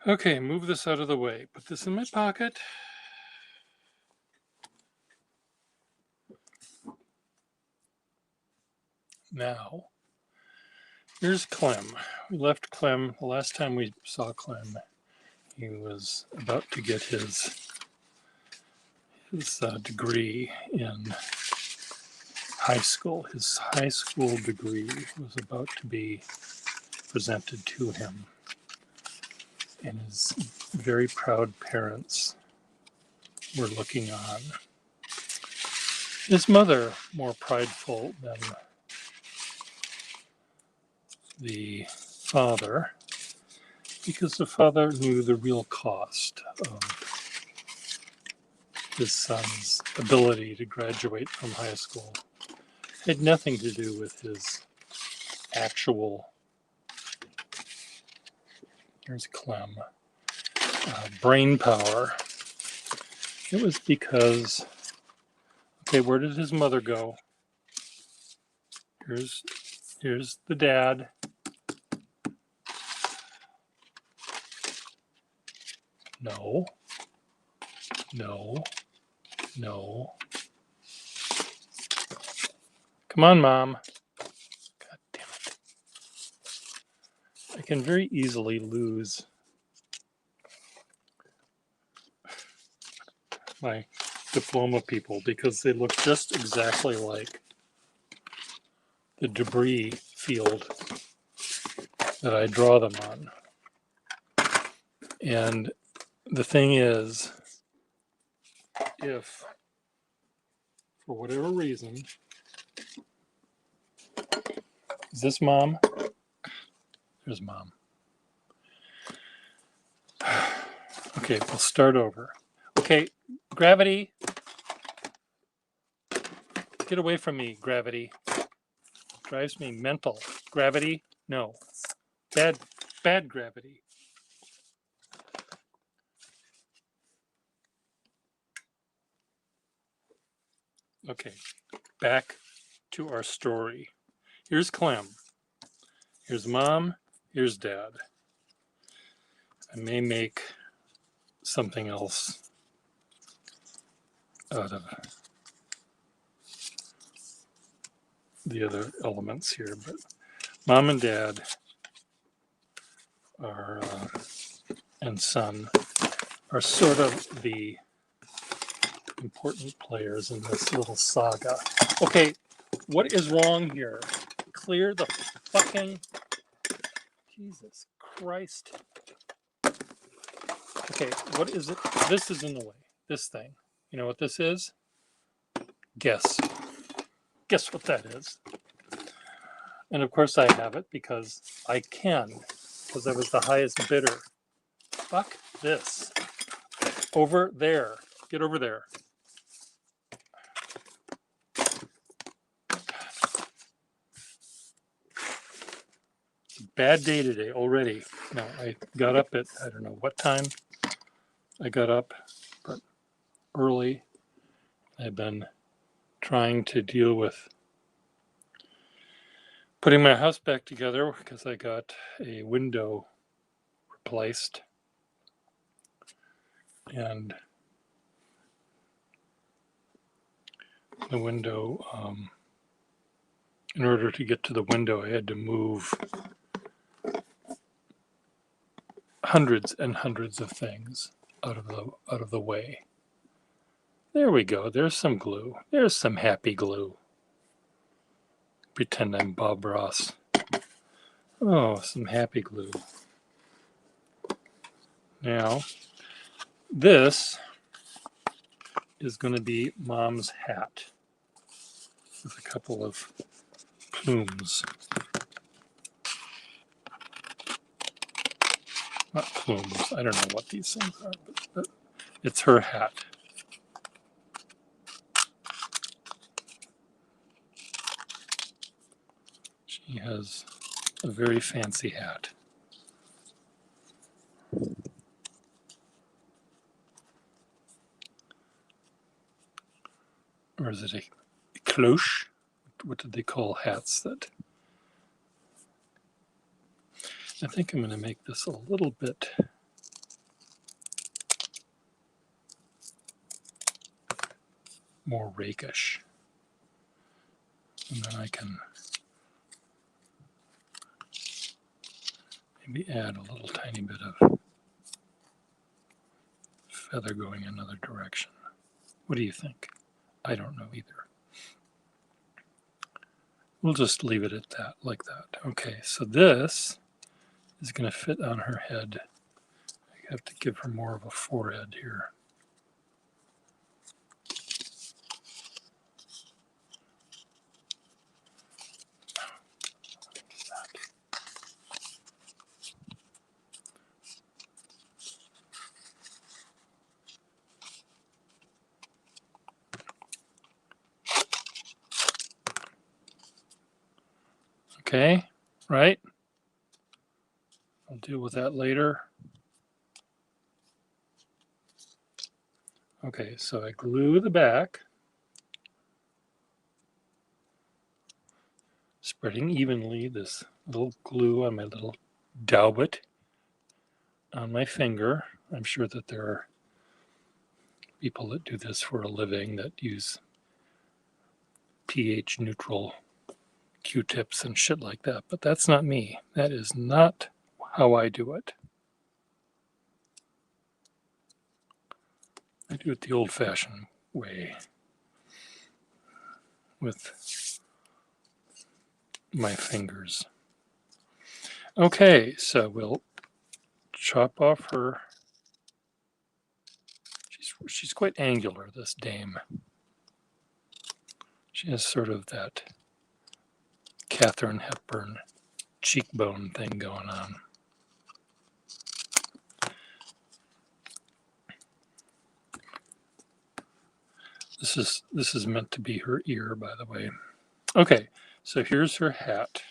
Okay, move this out of the way. Put this in my pocket. Now, here's Clem. We left Clem, the last time we saw Clem, he was about to get his degree in high school. His high school degree was about to be presented to him. And his very proud parents were looking on. His mother, more prideful than the father, because the father knew the real cost of his son's ability to graduate from high school. It had nothing to do with his actual, here's Clem, brain power. It was because, okay, where did his mother go? Here's the dad. No, no, no. Come on, Mom. God damn it. I can very easily lose my diploma people because they look just exactly like the debris field that I draw them on. And the thing is, if for whatever reason, is this Mom? There's Mom. Okay, we'll start over. Okay, gravity. Get away from me, gravity. Drives me mental. Gravity? No. Bad gravity. Okay, back to our story. Here's Clem. Here's Mom. Here's Dad. I may make something else out of the other elements here, but Mom and Dad are and son are sort of the important players in this little saga. Okay, what is wrong here? Clear the fucking Jesus Christ. Okay, what is it? This is in the way. This thing. You know what this is? Guess. Guess what that is? And of course I have it because I can, because I was the highest bidder. Fuck this. Over there. Get over there. Bad day today already. No, I got up at, I don't know what time I got up, but early. I've been trying to deal with putting my house back together because I got a window replaced. And the window, in order to get to the window, I had to move hundreds and hundreds of things out of the way. There we go. There's some glue. There's some happy glue. Pretend I'm Bob Ross. Oh, some happy glue. Now, this is going to be Mom's hat with a couple of plumes. Not plumes. I don't know what these things are, but it's her hat. She has a very fancy hat. Or is it a cloche? What did they call hats that? I think I'm going to make this a little bit more rakish. And then I can maybe add a little tiny bit of feather going another direction. What do you think? I don't know either. We'll just leave it at that, like that. Okay, so this is going to fit on her head. I have to give her more of a forehead here. Okay, right? I'll deal with that later. Okay, so I glue the back, spreading evenly this little glue on my little daubet on my finger. I'm sure that there are people that do this for a living that use pH neutral Q-tips and shit like that, but that's not me. That is not how I do it. I do it the old-fashioned way with my fingers. Okay, so we'll chop off her. She's quite angular, this dame. She has sort of that Katharine Hepburn cheekbone thing going on. This is meant to be her ear, by the way. Okay, so here's her hat.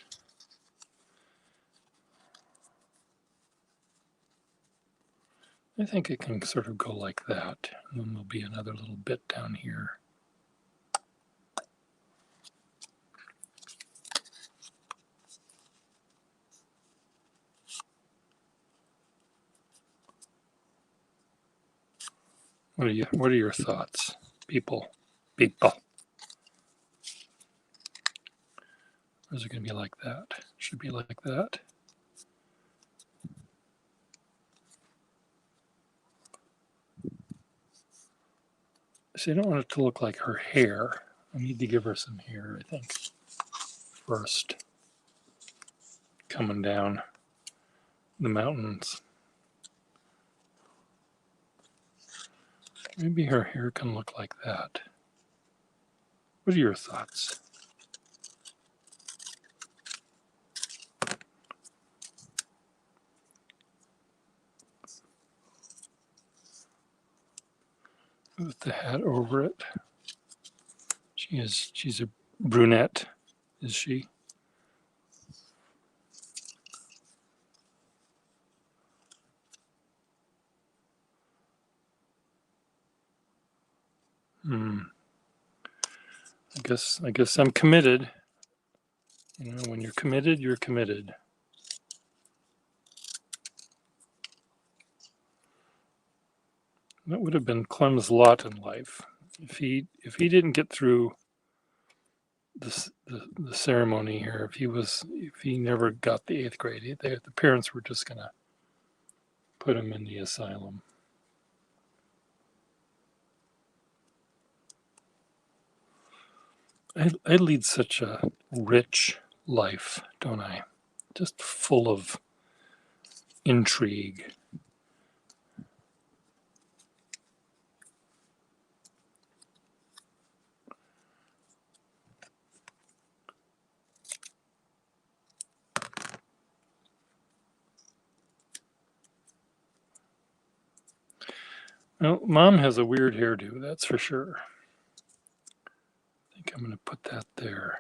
I think it can sort of go like that. And then there'll be another little bit down here. What are your thoughts, people? People. Or is it going to be like that? Should be like that. See, I don't want it to look like her hair. I need to give her some hair, I think, first. Coming down the mountains. Maybe her hair can look like that. What are your thoughts? With the hat over it. She's a brunette, is she? I guess I'm committed. You know, when you're committed, you're committed. That would have been Clem's lot in life. If he didn't get through the ceremony here, if he never got the 8th grade, the parents were just gonna put him in the asylum. I lead such a rich life, don't I? Just full of intrigue. Well, Mom has a weird hairdo, that's for sure. I think I'm going to put that there.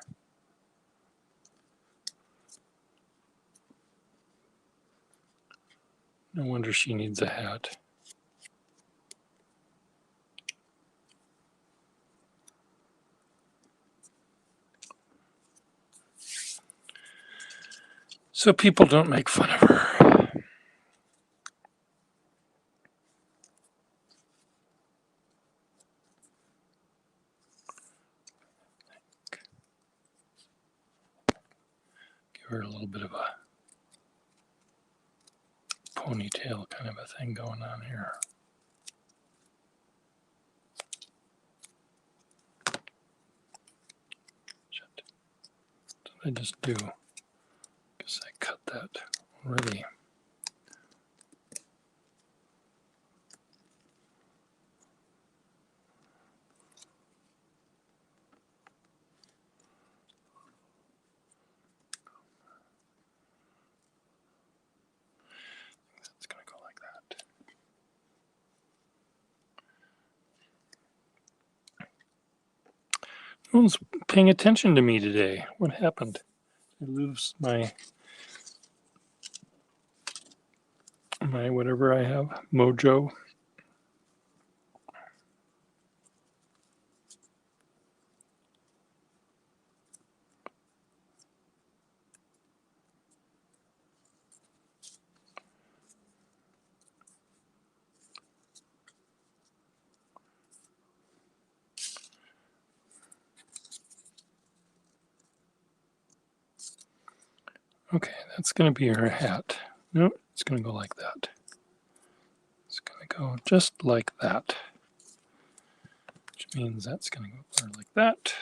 No wonder she needs a hat. So people don't make fun of her. her a little bit of a ponytail kind of a thing going on here. Shit. What did I just do? Guess I cut that already. It's going to go like that. No one's paying attention to me today. What happened? I lose my whatever I have, mojo. Okay, that's going to be her hat. Nope, it's going to go like that. It's going to go just like that. Which means that's going to go there like that.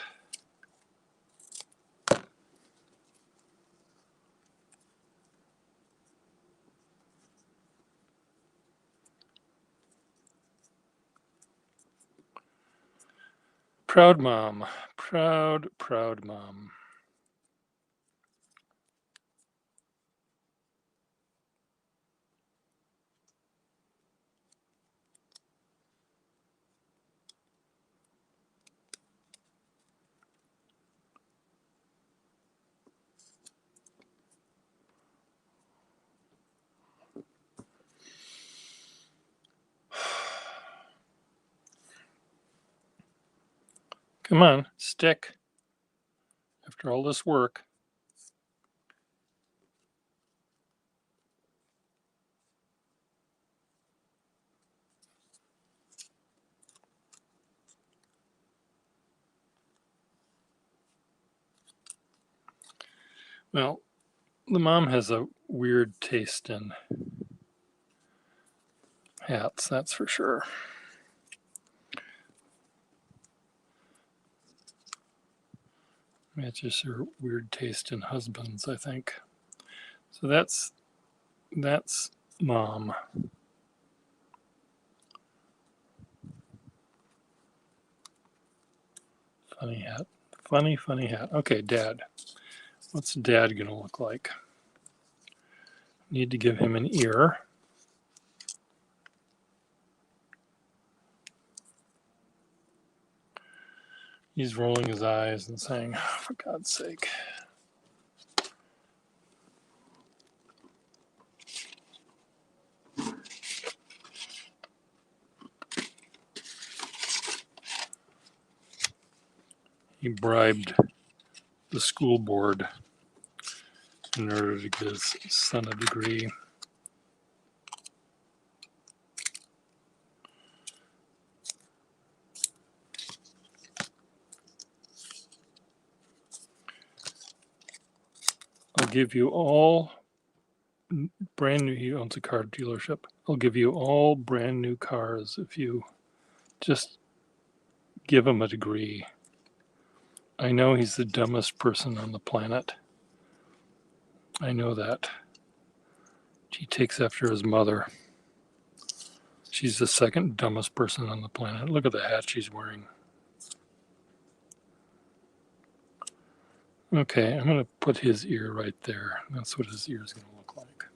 Proud mom. Proud, proud mom. Come on, stick. After all this work. Well, the mom has a weird taste in hats, that's for sure. It's just her weird taste in husbands, I think. So that's mom. Funny hat. Funny, funny hat. Okay, dad. What's dad gonna look like? Need to give him an ear. He's rolling his eyes and saying, oh, for God's sake. He bribed the school board in order to get his son a degree. I'll give you all brand new, he owns a car dealership. I'll give you all brand new cars if you just give him a degree. I know he's the dumbest person on the planet. I know that. He takes after his mother. She's the second dumbest person on the planet. Look at the hat she's wearing. Okay, I'm going to put his ear right there. That's what his ear is going to look like.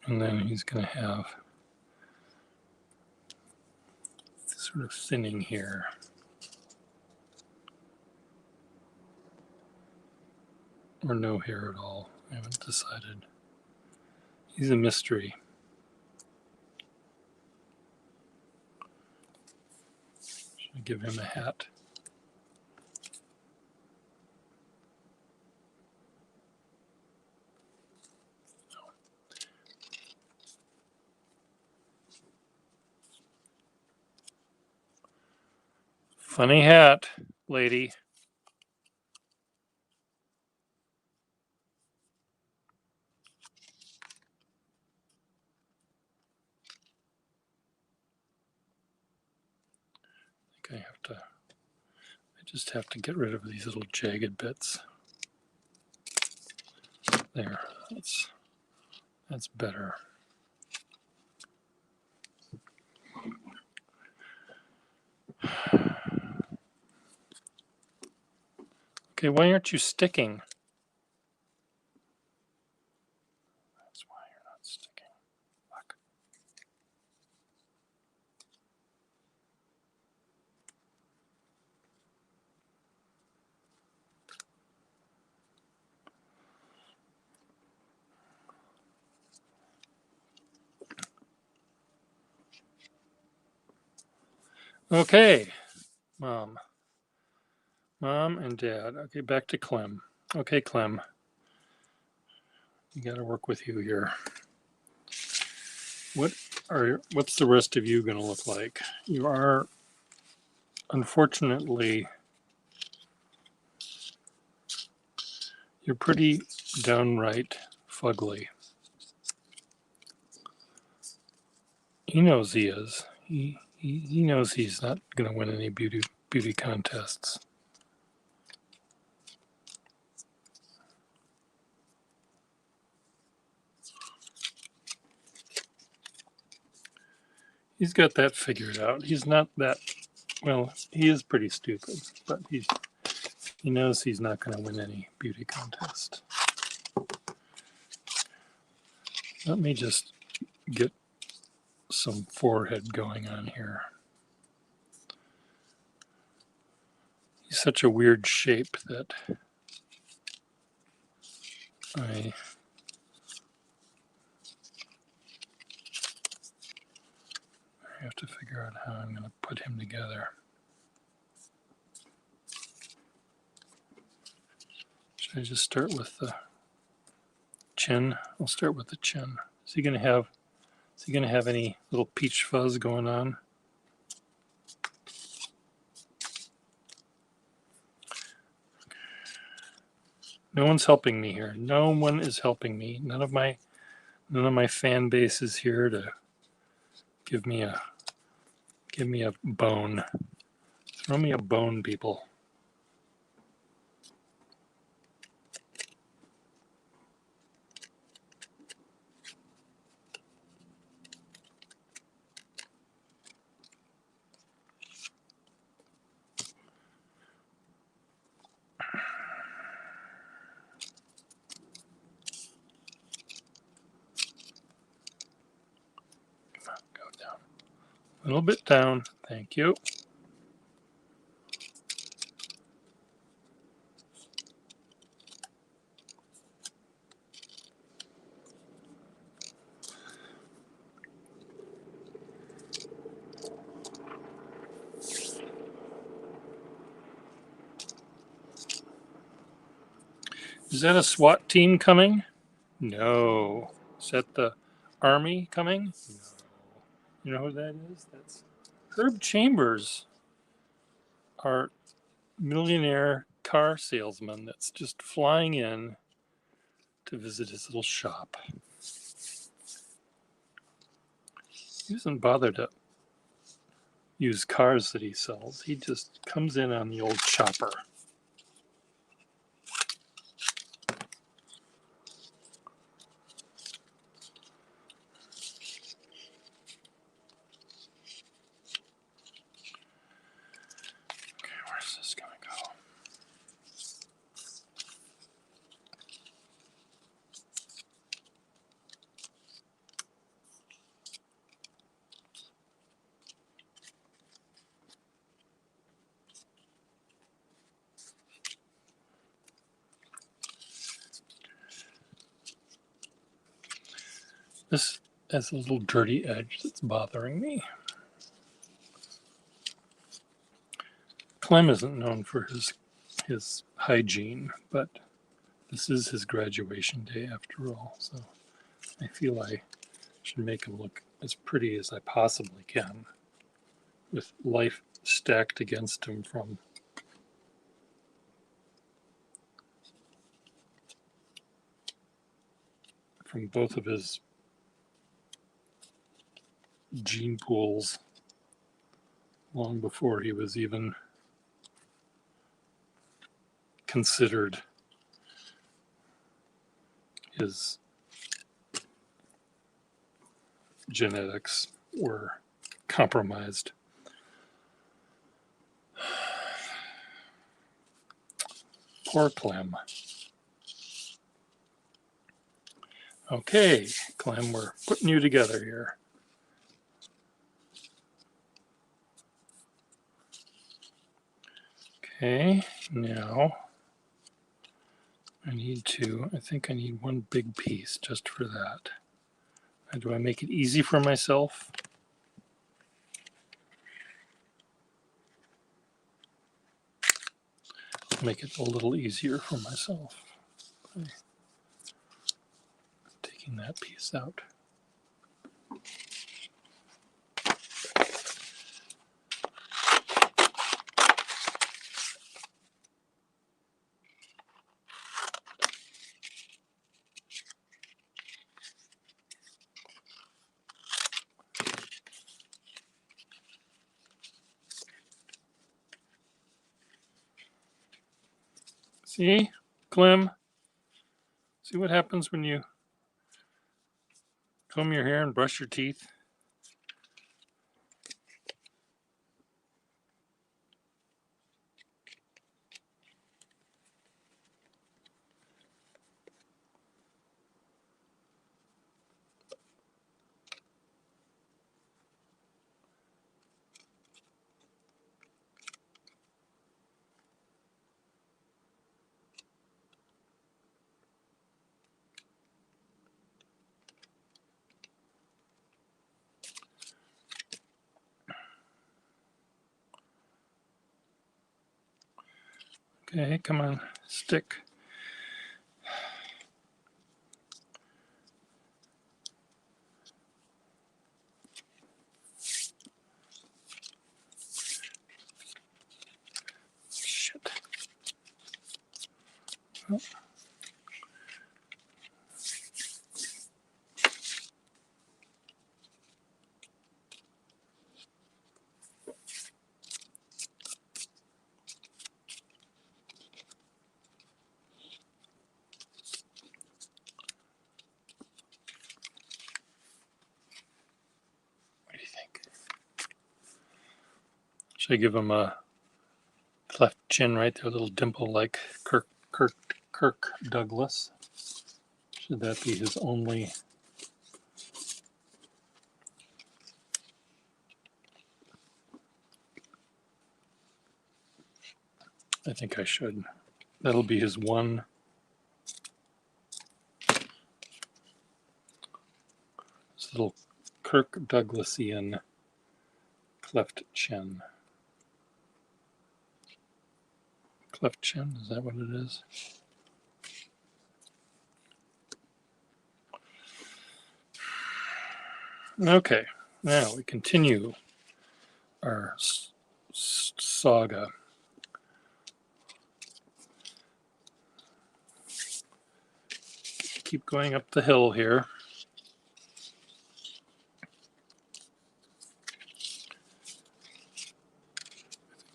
And then he's going to have this sort of thinning here. Or no hair at all. I haven't decided. He's a mystery. Should I give him a hat? Funny hat, lady. I think I just have to get rid of these little jagged bits. There, that's better. Okay, why aren't you sticking? That's why you're not sticking. Fuck. Okay, Mom and Dad. Okay, back to Clem. Okay, Clem, you got to work with you here. What's the rest of you going to look like? You are, unfortunately, you're pretty downright fugly. He knows he is. He knows he's not going to win any beauty contests. He's got that figured out. He's not that, well, he is pretty stupid, but he knows he's not going to win any beauty contest. Let me just get some forehead going on here. He's such a weird shape that I have to figure out how I'm going to put him together. Should I just start with the chin? I'll start with the chin. Is he going to have any little peach fuzz going on? No one's helping me here. No one is helping me. None of my fan base is here to give me a bone. Throw me a bone, people. Come on, go down. A little bit down. Thank you. Is that a SWAT team coming? No. Is that the army coming? No. You know who that is? That's Herb Chambers, our millionaire car salesman that's just flying in to visit his little shop. He doesn't bother to use cars that he sells. He just comes in on the old chopper. Where's this going to go? This has a little dirty edge that's bothering me. Clem isn't known for his hygiene, but this is his graduation day after all, so I feel I should make him look as pretty as I possibly can with life stacked against him from both of his gene pools long before he was even considered. His genetics were compromised. Poor Clem. Okay, Clem, we're putting you together here. Okay, now I think I need one big piece just for that. And do I make it easy for myself? Make it a little easier for myself by taking that piece out. See, Clem? See what happens when you comb your hair and brush your teeth? Okay, come on, stick. Shit. Oh. What do you think? Should I give him a cleft chin right there, a little dimple like Kirk Douglas? Should that be his only? I think I should. That'll be his one. This little Kirk Douglasian cleft chin. Cleft chin, is that what it is? Okay, now we continue our saga. Keep going up the hill here.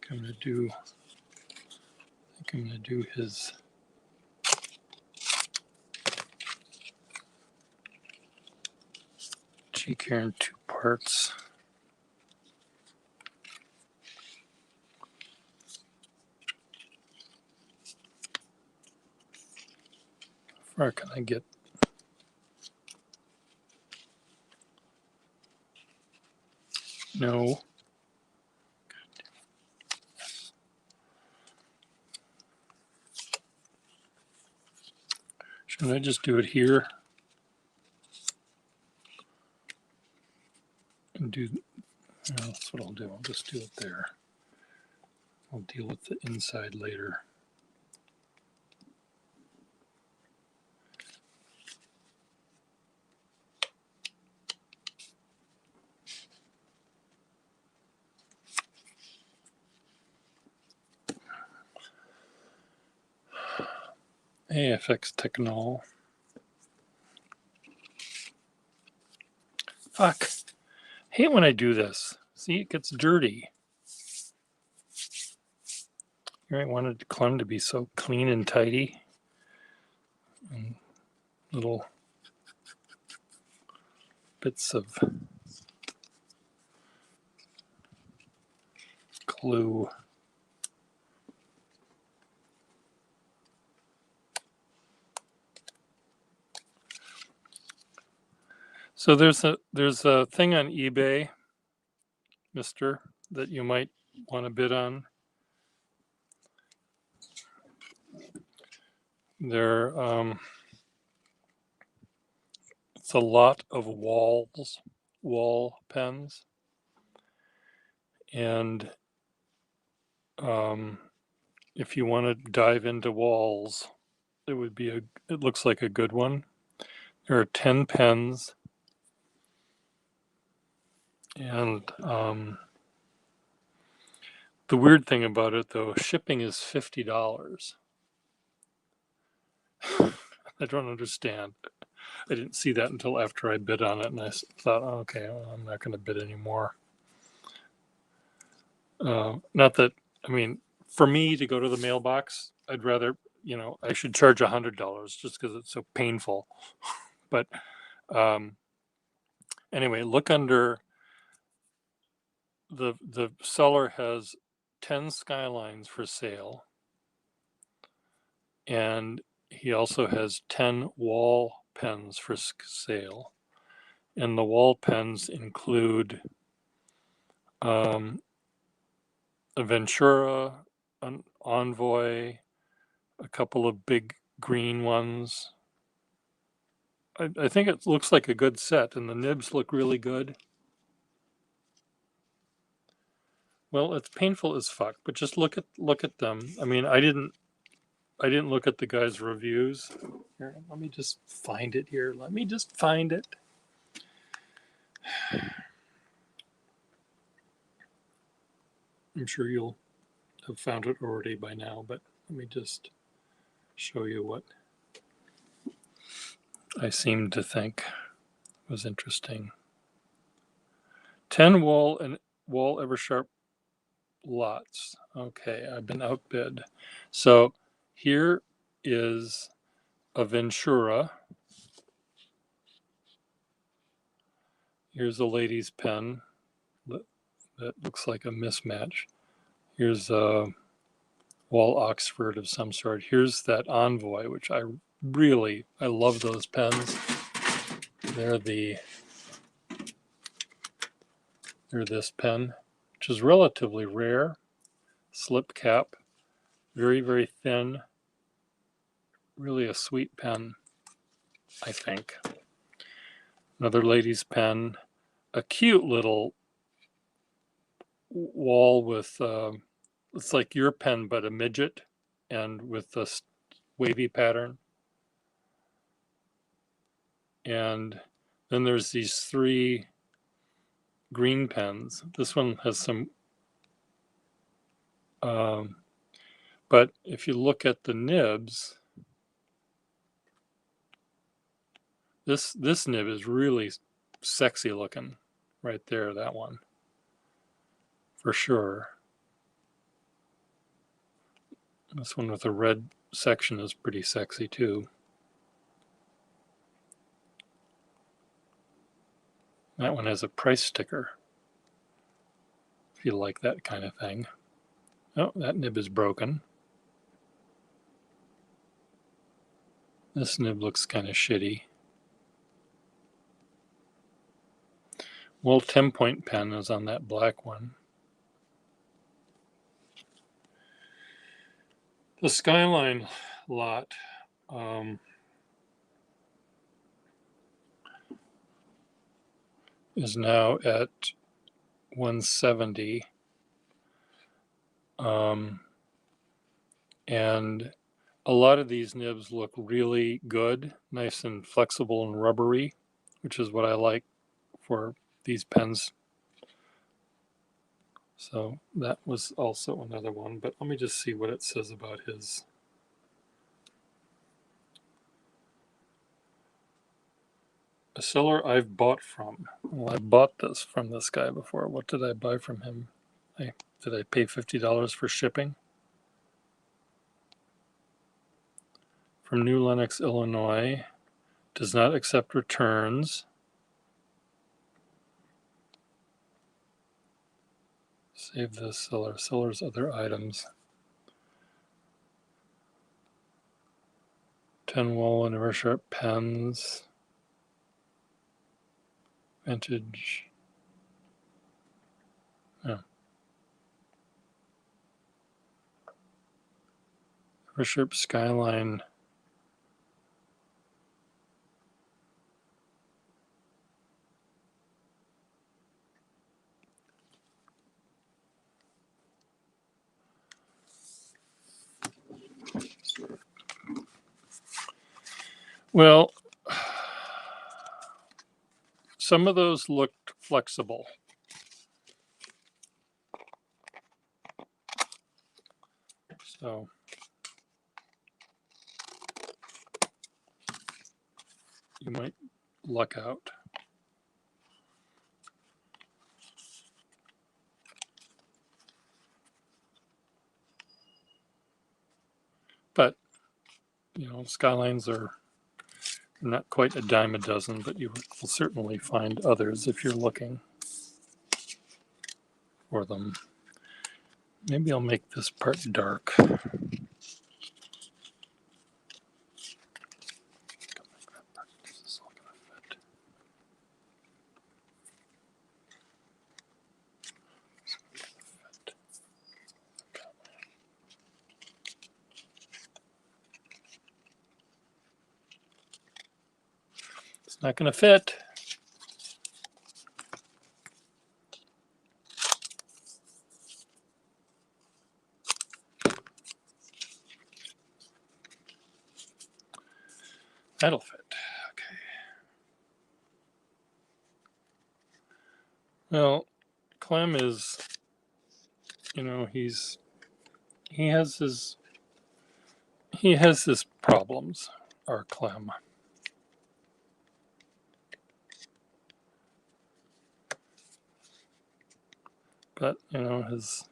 I'm going to do his cheek here in two parts. How far can I get? No. Shouldn't I just do it here? And do, that's what I'll do. I'll just do it there. I'll deal with the inside later. AFX Technol. Fuck. Hate when I do this. See, it gets dirty. I wanted Clem to be so clean and tidy. And little bits of glue. So there's a thing on eBay, mister, that you might want to bid on. There, it's a lot of wall pens, and if you want to dive into walls, it looks like a good one. There are 10 pens, and the weird thing about it, though, shipping is $50. I don't understand. I didn't see that until after I bid on it, and I thought, oh, okay, well, I'm not going to bid anymore. Not that, I mean, for me to go to the mailbox, I'd rather, I should charge $100 just because it's so painful. But anyway, look under the seller has 10 Skylines for sale, and he also has 10 wall pens for sale, and the wall pens include a Ventura, an Envoy, a couple of big green ones. I think it looks like a good set, and the nibs look really good. Well, it's painful as fuck, but just look at them. I mean, I didn't look at the guy's reviews. Here, let me just find it here. Let me just find it. I'm sure you'll have found it already by now, but let me just show you what I seem to think was interesting. 10 wall Eversharp lots. Okay, I've been outbid. So here is a Ventura. Here's a lady's pen that looks like a mismatch. Here's a Wall Oxford of some sort. Here's that Envoy, which I love those pens. They're this pen, which is relatively rare. Slip cap, very, very thin. Really a sweet pen, I think. Another lady's pen, a cute little wall with, it's like your pen, but a midget and with this wavy pattern. And then there's these 3 green pens. This one has some, but if you look at the nibs, this nib is really sexy looking right there, that one, for sure. This one with the red section is pretty sexy too. That one has a price sticker, if you like that kind of thing. Oh, that nib is broken. This nib looks kind of shitty. Well, 10-point pen is on that black one. The Skyline lot is now at 170, and a lot of these nibs look really good, nice and flexible and rubbery, which is what I like for these pens. So that was also another one, but let me just see what it says about his. A seller I've bought from. Well, I bought this from this guy before. What did I buy from him? Did I pay $50 for shipping? From New Lenox, Illinois. Does not accept returns. Save this seller. Seller's other items. 10 wool and river sharp pens. Vintage. Oh. River sharp skyline. Well, some of those looked flexible. So you might luck out. But, you know, skylines are not quite a dime a dozen, but you will certainly find others if you're looking for them. Maybe I'll make this part dark. It's not going to fit. That'll fit. Okay. Well, Clem is, you know, he has his problems, our Clem. But, you know, his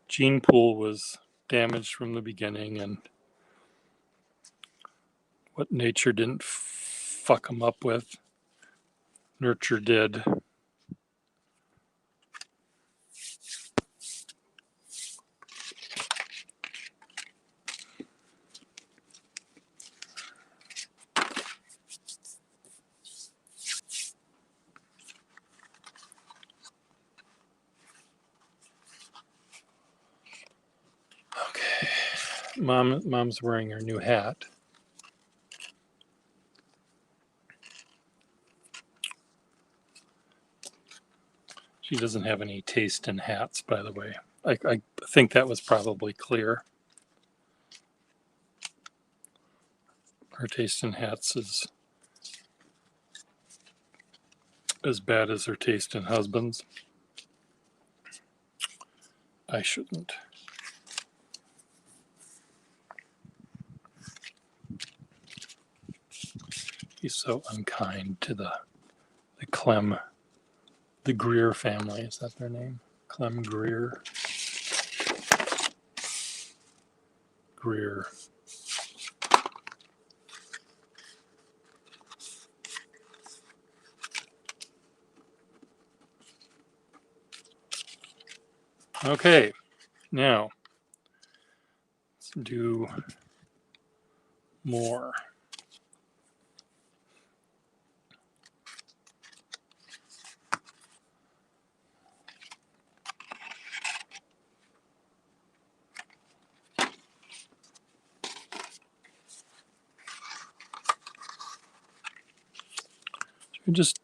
gene pool was damaged from the beginning, and what nature didn't fuck him up with, nurture did. Okay. Mom's wearing her new hat. She doesn't have any taste in hats, by the way. I think that was probably clear. Her taste in hats is as bad as her taste in husbands. I shouldn't. He's so unkind to the Clem, the Greer family. Is that their name? Clem Greer. Greer. Okay, now let's do more. Just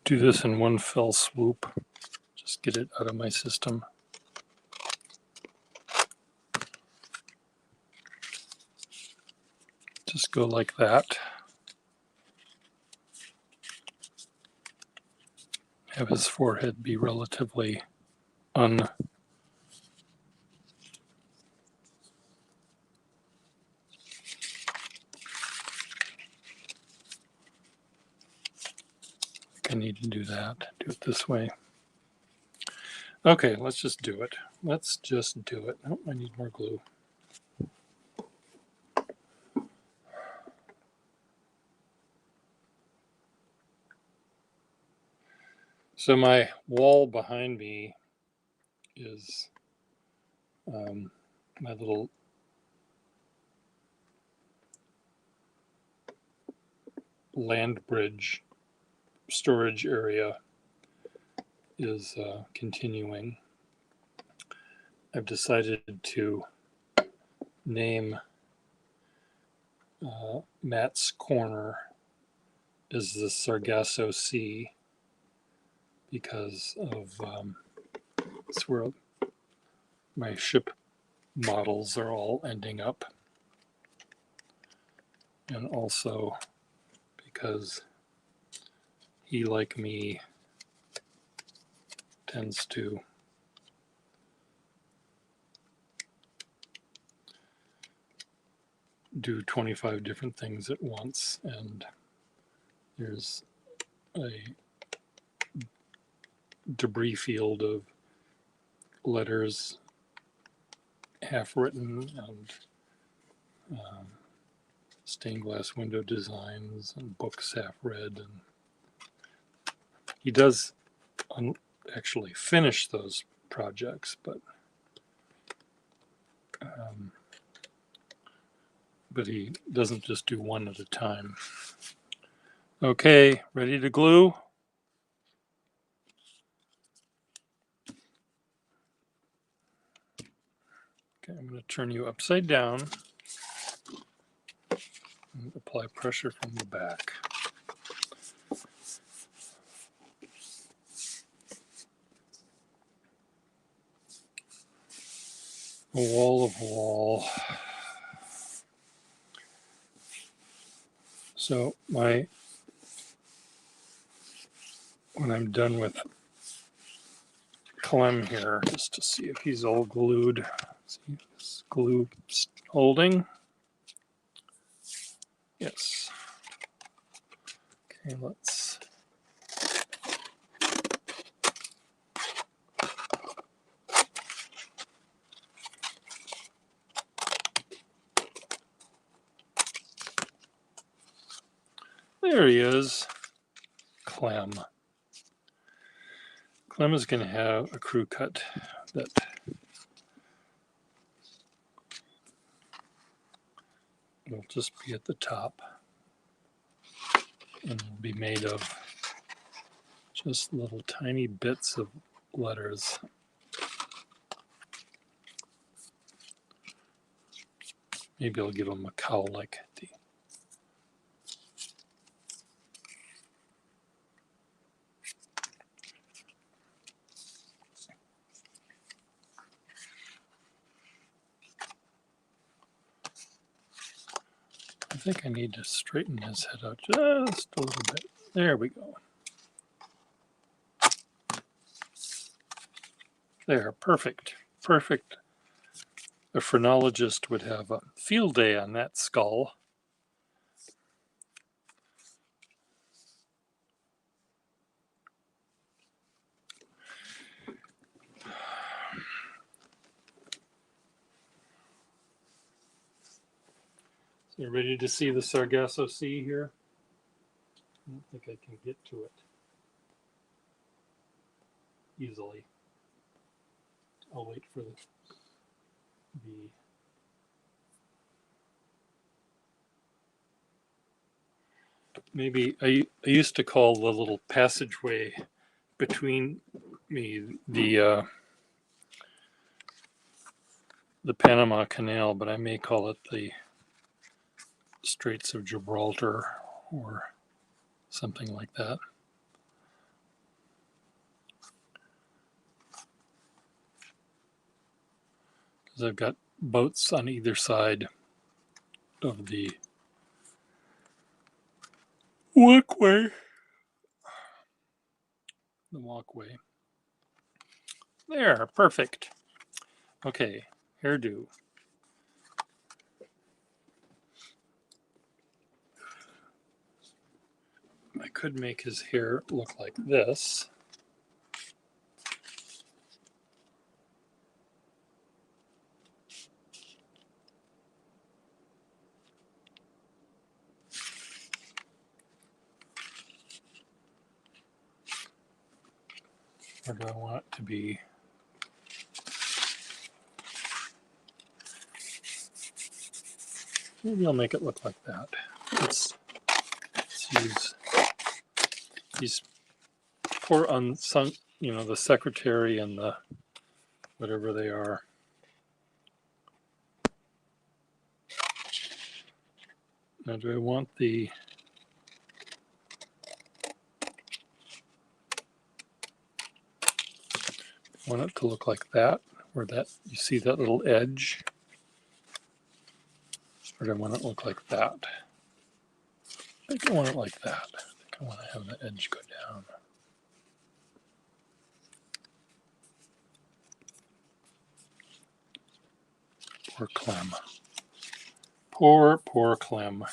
do this in one fell swoop. Just get it out of my system. Just go like that. Have his forehead be relatively think I need to do that. Do it this way. Okay, let's just do it. Let's just do it. Oh, I need more glue. So my wall behind me is my little land bridge storage area is continuing. I've decided to name Matt's corner as the Sargasso Sea because of it's where my ship models are all ending up, and also because he, like me, tends to do 25 different things at once, and there's a debris field of letters half written and stained glass window designs and books half read, and he does actually finish those projects, but he doesn't just do one at a time. Okay, ready to glue? Okay, I'm going to turn you upside down and apply pressure from the back. A wall of wall. So when I'm done with Clem here, just to see if he's all glued. See if this glue holding. Yes. Okay, let's. There he is, Clem. Clem is going to have a crew cut that will just be at the top and will be made of just little tiny bits of letters. Maybe I'll give him a cowl like the. I think I need to straighten his head out just a little bit. There we go. There, perfect. Perfect. A phrenologist would have a field day on that skull. So you ready to see the Sargasso Sea here? I don't think I can get to it easily. I'll wait for the maybe I used to call the little passageway between me the Panama Canal, but I may call it the Straits of Gibraltar or something like that. Because I've got boats on either side of the walkway. There, perfect. Okay, hairdo. My could make his hair look like this. Or do I want it to be? Maybe I'll make it look like that. Let's use these poor unsung, you know, the secretary and the whatever they are. Now, do I want it to look like that, where that you see that little edge, or do I want it to look like that? I think I want it like that. I think I want to have the edge go down. Poor Clem. Poor Clem.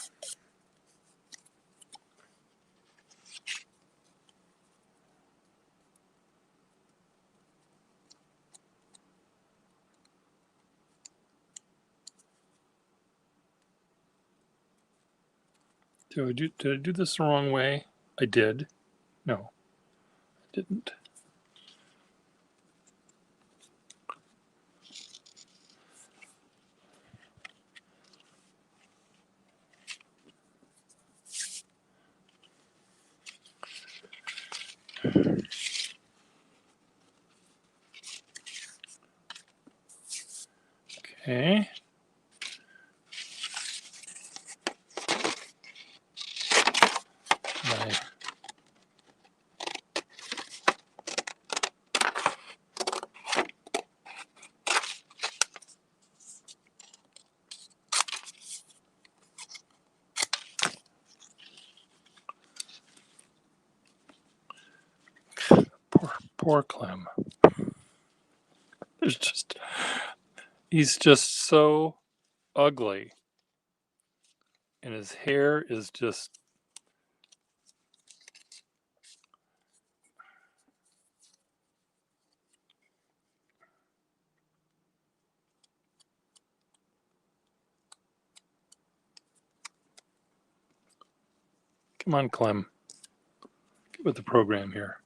Did I do this the wrong way? I did. No, I didn't. Okay. My poor Clem. He's just so ugly. And his hair is just, come on, Clem. Get with the program here.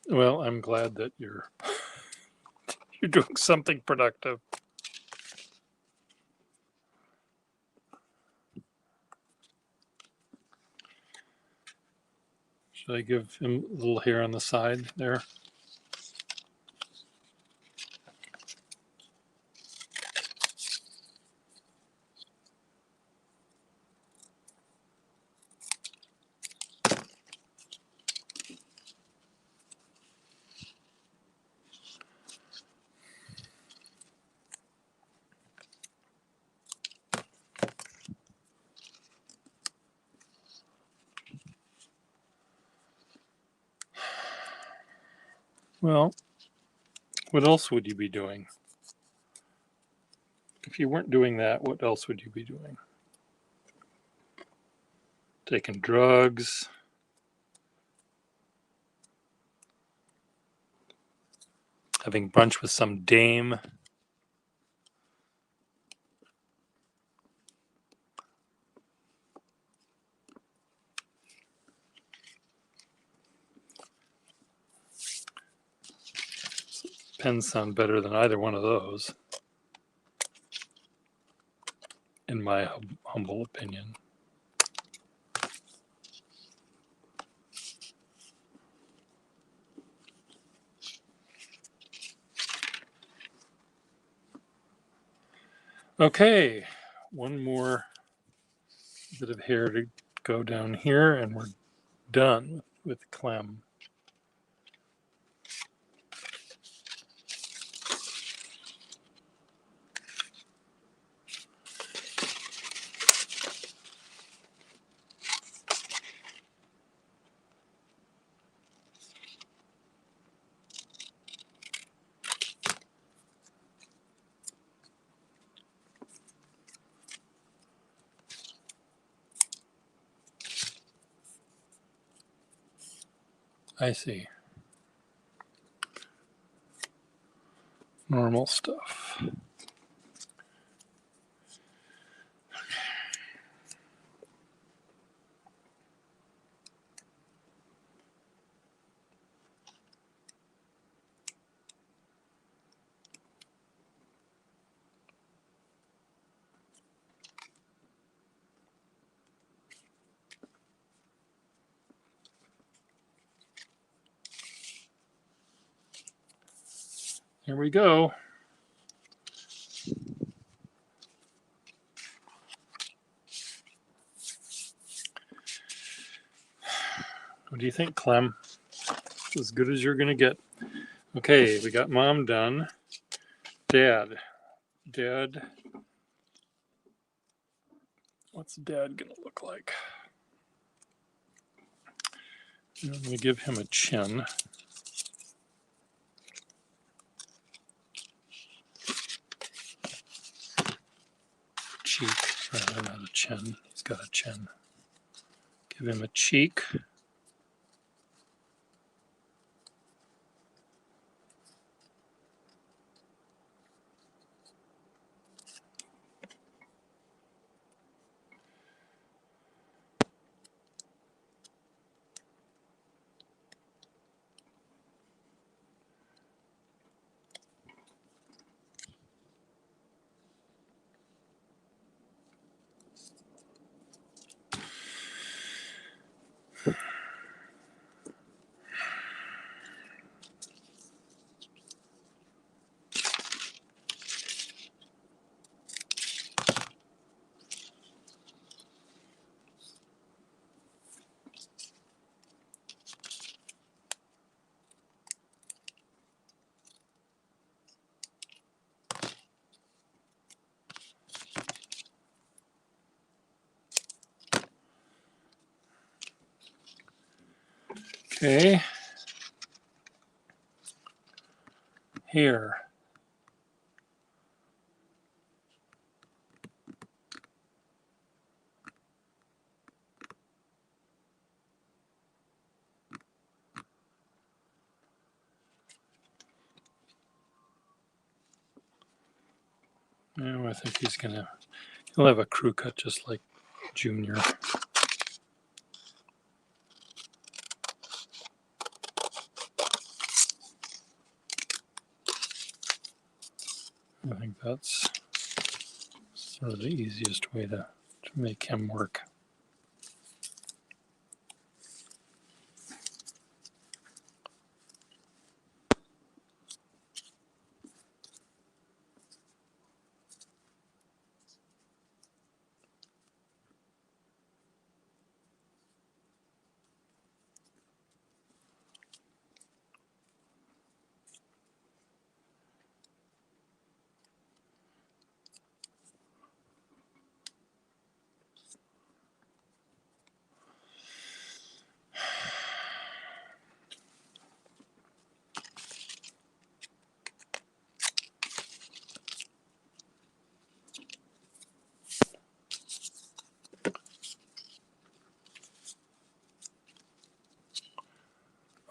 Well, I'm glad that you're doing something productive. Should I give him a little hair on the side there? Well, what else would you be doing? If you weren't doing that, what else would you be doing? Taking drugs? Having brunch with some dame? Pens sound better than either one of those, in my humble opinion. Okay, one more bit of hair to go down here, and we're done with Clem. I see. Normal stuff. Here we go. What do you think, Clem? As good as you're going to get. Okay, we got Mom done. Dad. Dad. What's Dad going to look like? I'm going to give him a chin. Cheek. Rather, not a chin. He's got a chin. Give him a cheek. Okay. Here. Now I think he'll have a crew cut just like Junior. I think that's sort of the easiest way to make him work.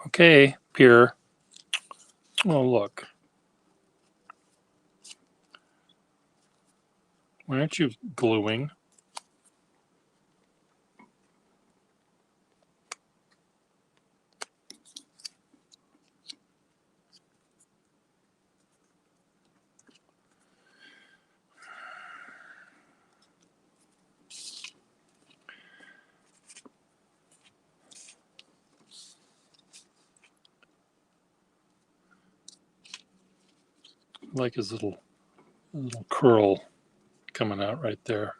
Okay, Pierre. Oh, look. Why aren't you gluing? I like his little curl coming out right there.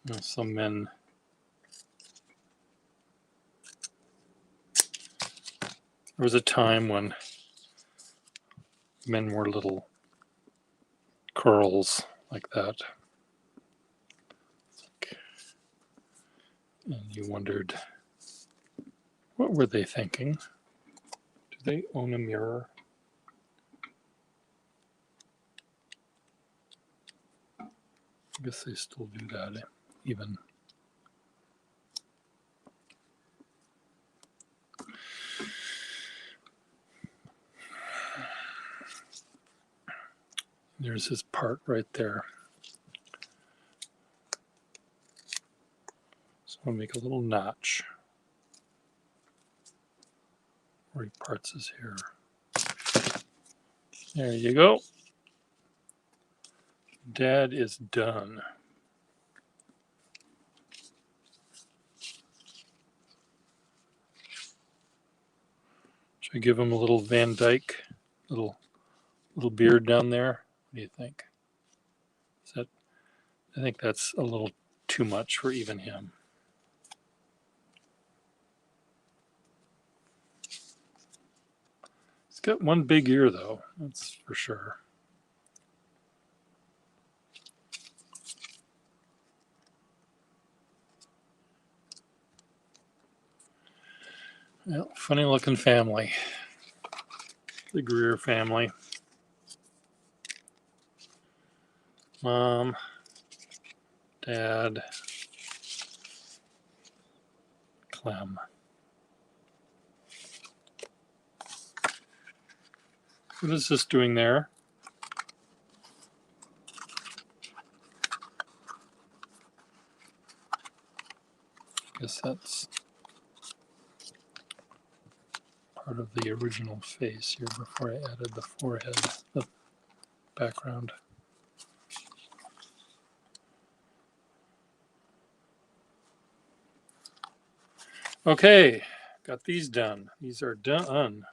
You know, some men there was a time when men wore little curls like that. And you wondered, what were they thinking? Do they own a mirror? I guess they still do that, even there's his part right there. So I'll make a little notch where he parts his hair. There you go. Dad is done. Should I give him a little Van Dyke, little beard down there? What do you think? Is that? I think that's a little too much for even him. He's got one big ear though, that's for sure. Well, funny looking family. The Greer family. Mom, Dad, Clem. What is this doing there? I guess that's part of the original face here before I added the forehead, the background. Okay, got these done. These are done.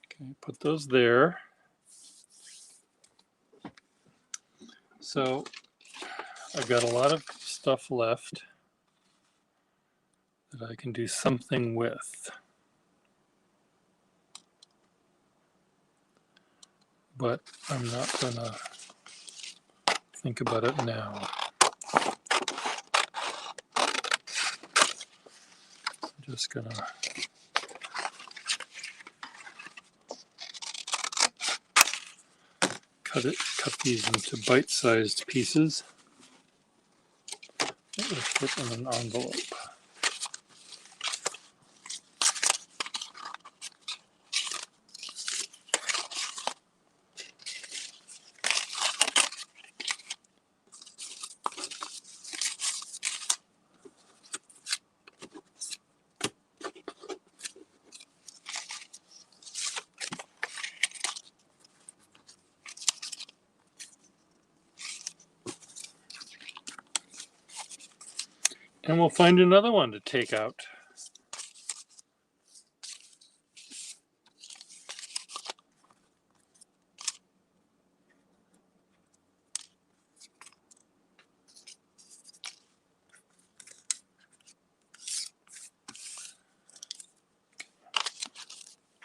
Okay, put those there. So I've got a lot of stuff left that I can do something with. But I'm not gonna think about it now. I'm just gonna cut these into bite-sized pieces. That would fit in an envelope. And we'll find another one to take out.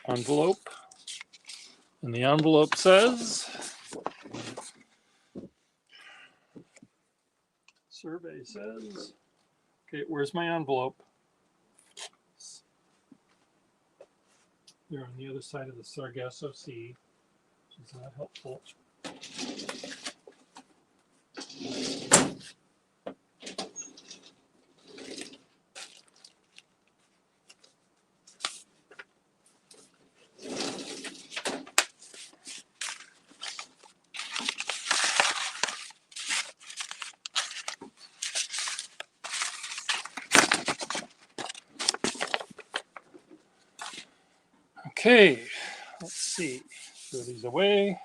Envelope. And the envelope says, survey says, okay, where's my envelope? They're on the other side of the Sargasso Sea, which is not helpful. Okay, let's see. Throw these away.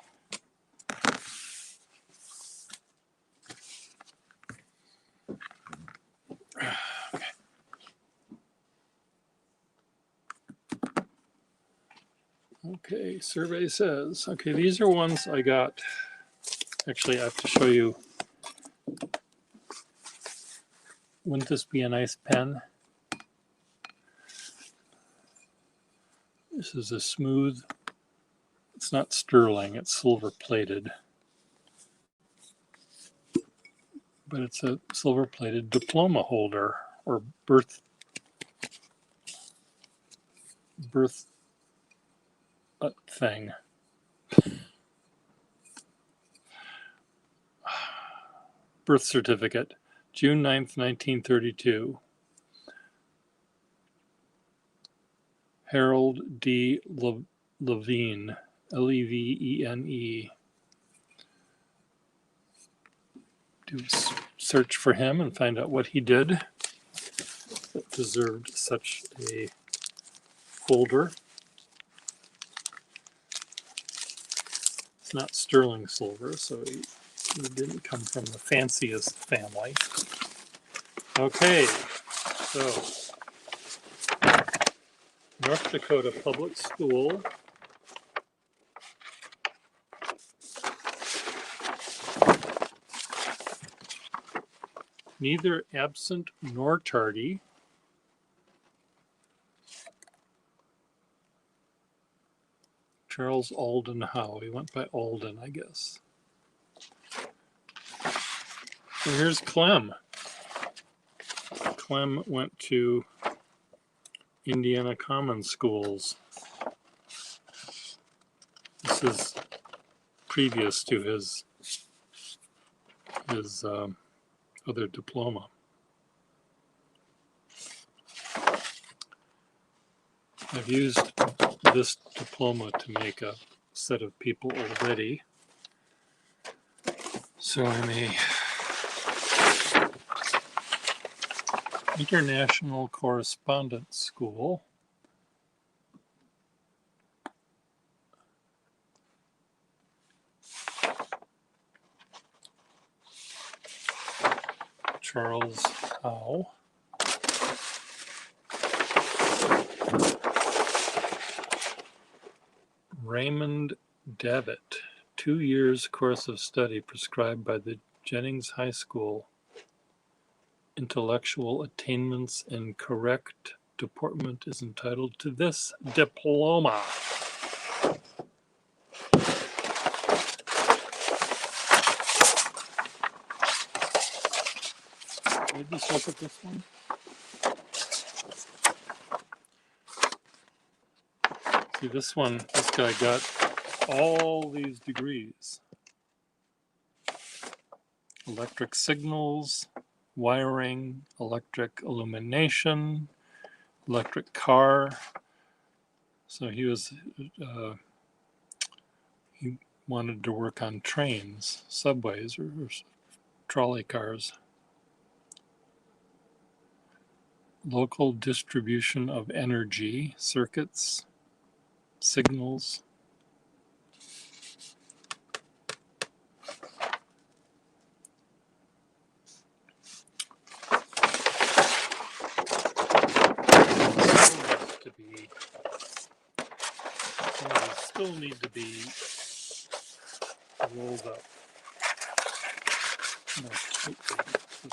Okay, survey says, okay, these are ones I got. Actually, I have to show you. Wouldn't this be a nice pen? This is a smooth, it's not sterling, it's silver plated. But it's a silver plated diploma holder or birth thing. Birth certificate, June 9th, 1932. Harold D. Levine, Levene. do a search for him and find out what he did that deserved such a folder. It's not sterling silver, so he didn't come from the fanciest family. Okay, so North Dakota Public School. Neither absent nor tardy. Charles Alden Howe. He went by Alden, I guess. And here's Clem. Clem went to Indiana Common Schools. This is previous to his other diploma. I've used this diploma to make a set of people already, so I'm a international correspondence school. Charles Howe. Raymond Davitt, 2 years course of study prescribed by the Jennings High School. Intellectual attainments and correct deportment is entitled to this diploma. Did you just look at this one? See, this one, this guy got all these degrees. Electric signals, wiring, electric illumination, electric car. So he wanted to work on trains, subways, or trolley cars. Local distribution of energy, circuits, signals. Still need to be rolled up more tightly so they're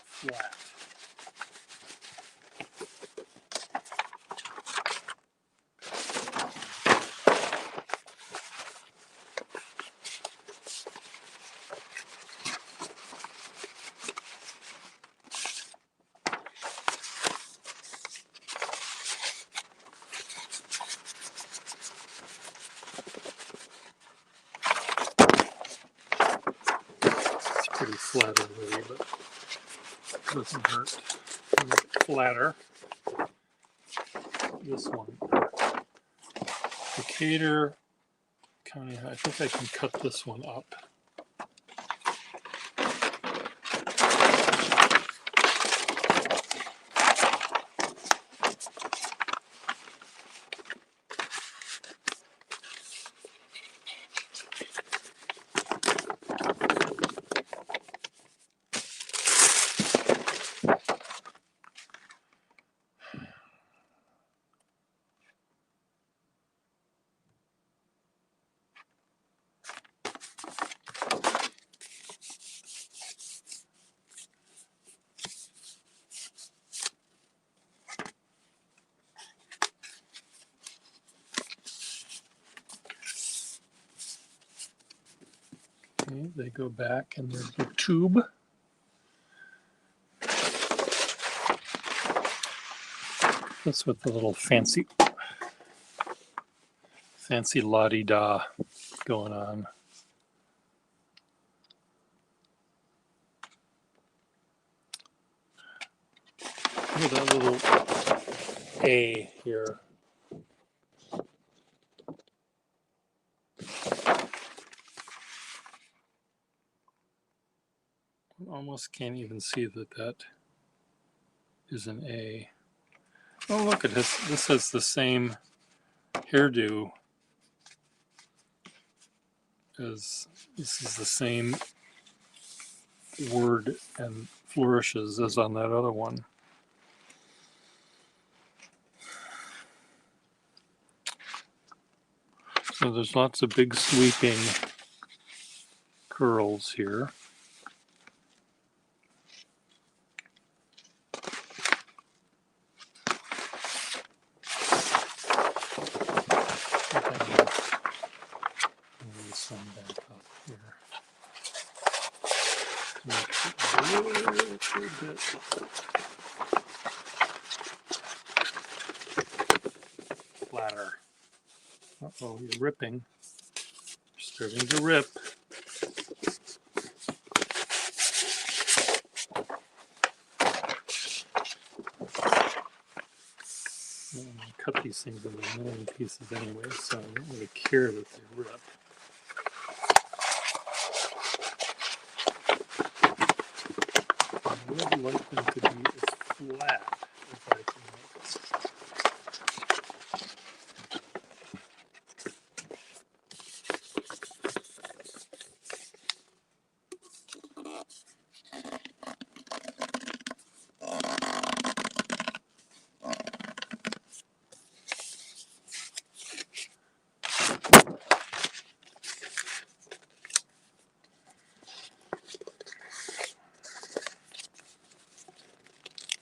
flat. Pretty flat already, but it doesn't hurt to make it flatter. This one, Decatur County. I think I can cut this one up. Okay, they go back and there's the tube. This with the little fancy la-di-da going on. Look at that little A here. almost can't even see that that is an A. Oh, look at this. This has the same hairdo as, this is the same word and flourishes as on that other one. So there's lots of big sweeping curls here. Move some back up here. Make it a little bit flatter. Uh-oh, you're ripping. You're starting to rip. I cut these things into a million pieces anyway, so I don't really care that they rip. I would like them to be as flat as I can make them.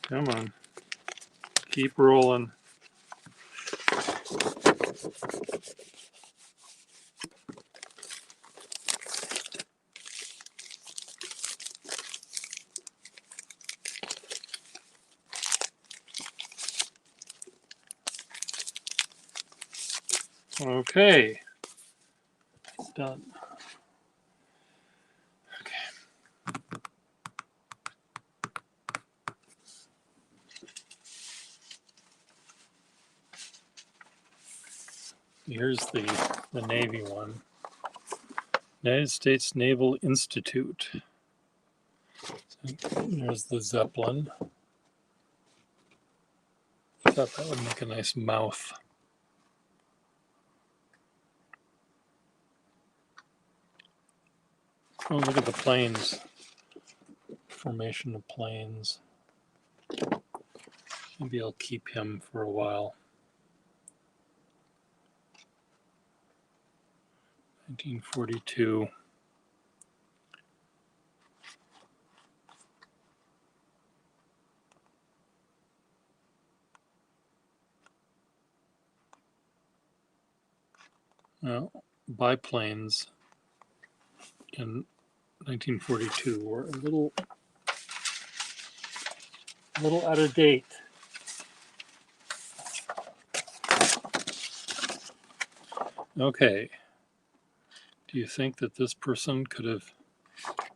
Come on, keep rolling. Okay, done. Here's the Navy one. United States Naval Institute. There's the Zeppelin. I thought that would make a nice mouth. Oh, look at the planes. Formation of planes. Maybe I'll keep him for a while. 1942. Well, biplanes in 1942 were a little out of date. Okay. Do you think that this person could have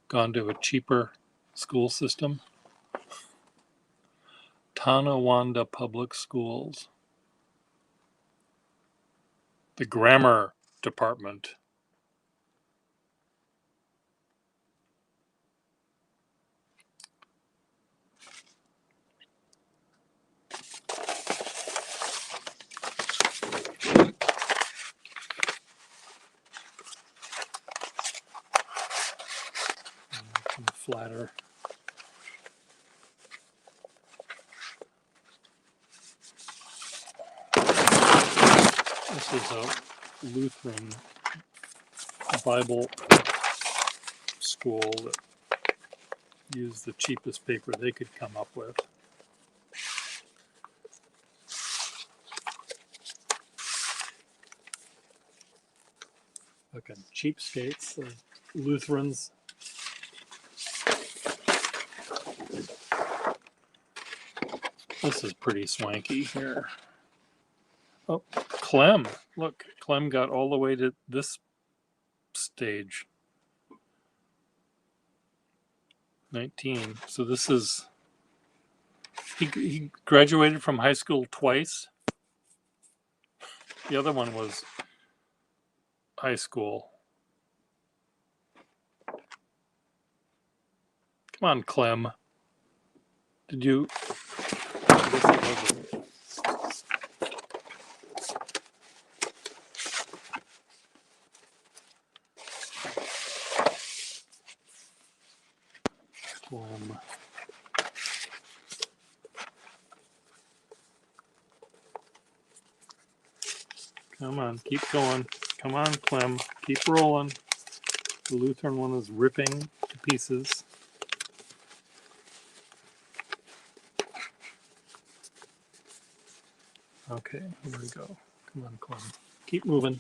gone to a cheaper school system? Tonawanda Public Schools. The grammar department. Flatter. This is a Lutheran Bible school that used the cheapest paper they could come up with. Fucking cheapskates, the Lutherans. This is pretty swanky here. Oh, Clem. Look, Clem got all the way to this stage. 19. So this is, he graduated from high school twice. The other one was high school. Come on, Clem. Did you? I guess it wasn't. Clem. Come on, keep going. Come on, Clem. Keep rolling. The Lutheran one is ripping to pieces. Okay, here we go. Come on, Clem. Keep moving.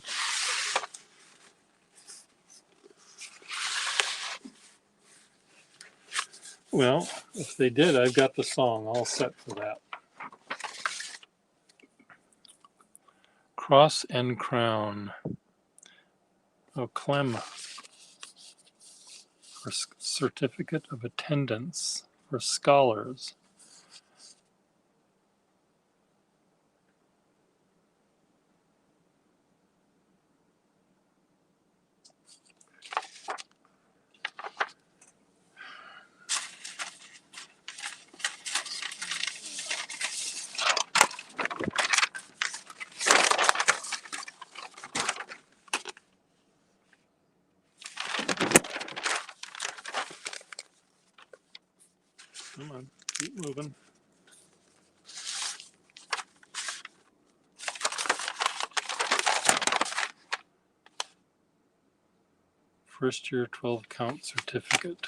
Well, if they did, I've got the song all set for that. Cross and Crown. Oh, Clem. For certificate of attendance for scholars. Come on, keep moving. First year 12 count certificate.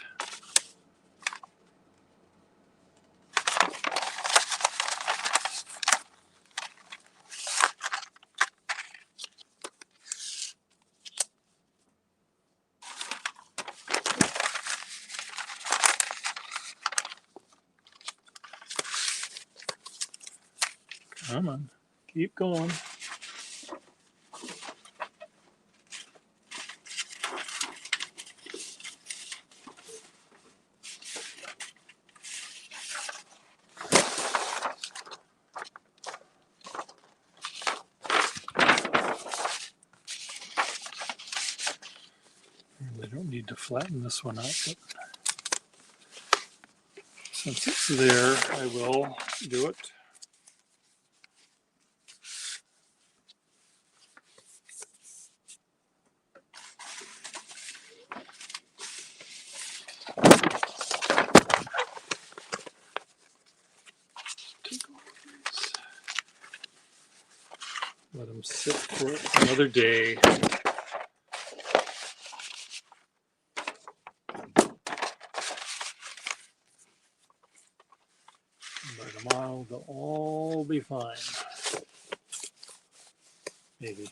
Come on, keep going. I don't need to flatten this one out, but since it's there, I will do it. Take all these. Let them sit for another day. By tomorrow, they'll all be fine. Maybe.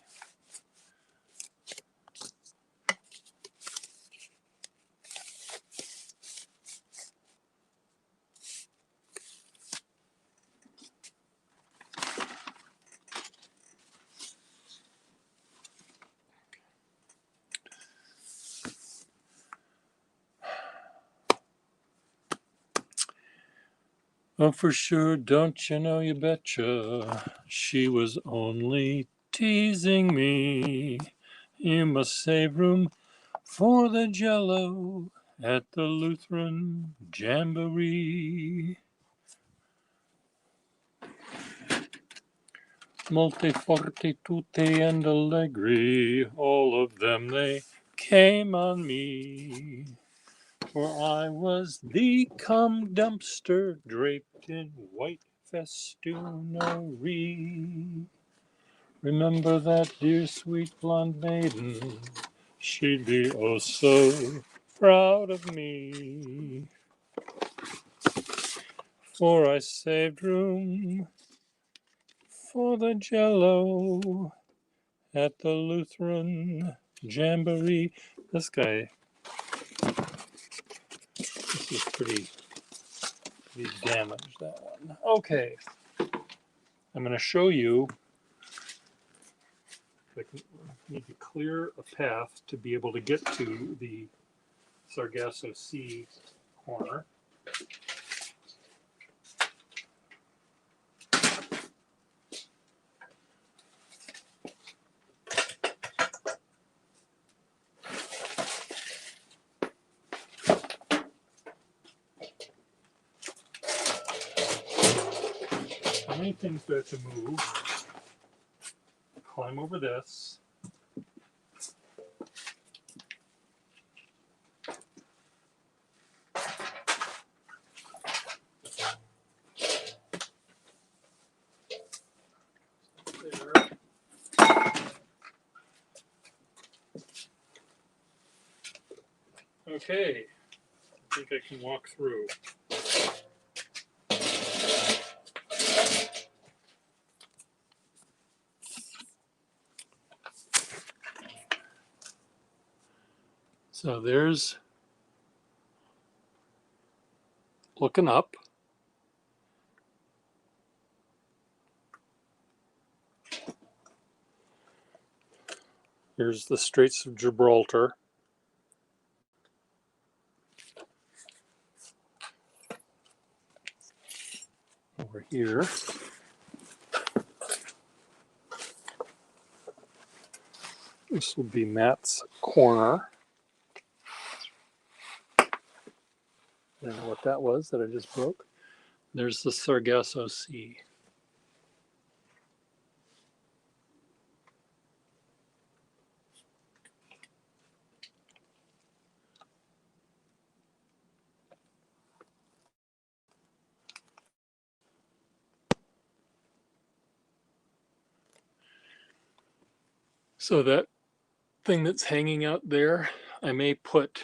Oh, for sure, don't you know, you betcha, she was only teasing me. You must save room for the Jello at the Lutheran Jamboree. Molte forte tutte and allegri, all of them they came on me. For I was the cum dumpster draped in white festoonery. Remember that dear sweet blonde maiden, she'd be oh so proud of me. For I saved room for the Jello at the Lutheran Jamboree. This is pretty damaged, that one. Okay, I'm going to show you. I need to clear a path to be able to get to the Sargasso Sea corner. many things do I have to move? Climb over this. There. Okay, I think I can walk through. So there's looking up. Here's the Straits of Gibraltar. Over here. This will be Matt's corner. I don't know what that was that I just broke. There's the Sargasso Sea. So that thing that's hanging out there, I may put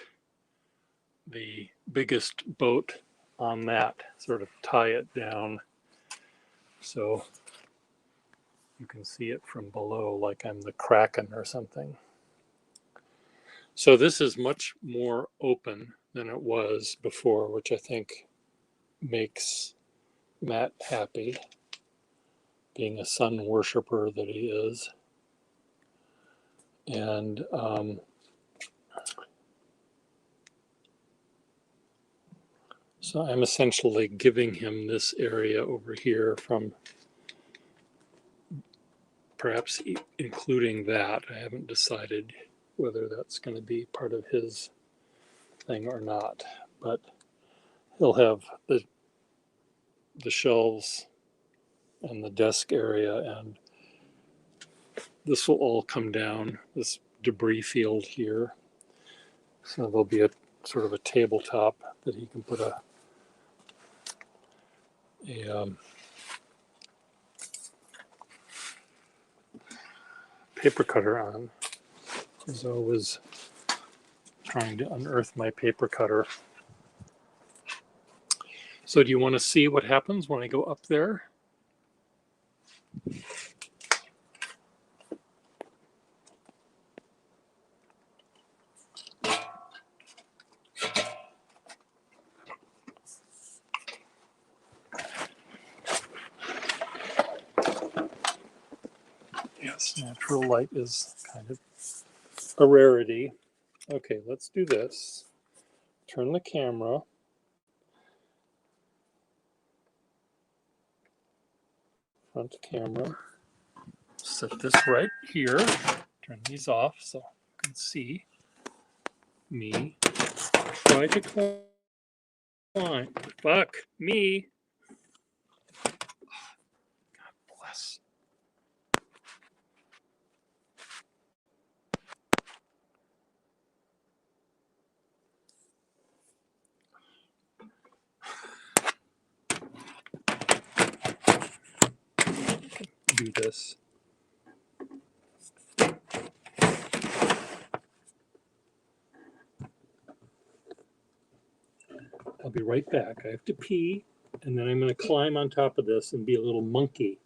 the biggest boat on that, sort of tie it down so you can see it from below like I'm the Kraken or something. So this is much more open than it was before, which I think makes Matt happy, being a sun worshiper that he is. And so I'm essentially giving him this area over here, from perhaps including that. I haven't decided whether that's going to be part of his thing or not, but he'll have the shelves and the desk area, and this will all come down, this debris field here. So there'll be a sort of a tabletop that he can put a paper cutter on, as I was trying to unearth my paper cutter. So do you want to see what happens when I go up there? Yes, natural light is kind of a rarity. Okay, let's do this. Turn the camera. Front camera. Set this right here. Turn these off so you can see me try to climb. Fuck me. God bless. Do this. I'll be right back. I have to pee, and then I'm going to climb on top of this and be a little monkey.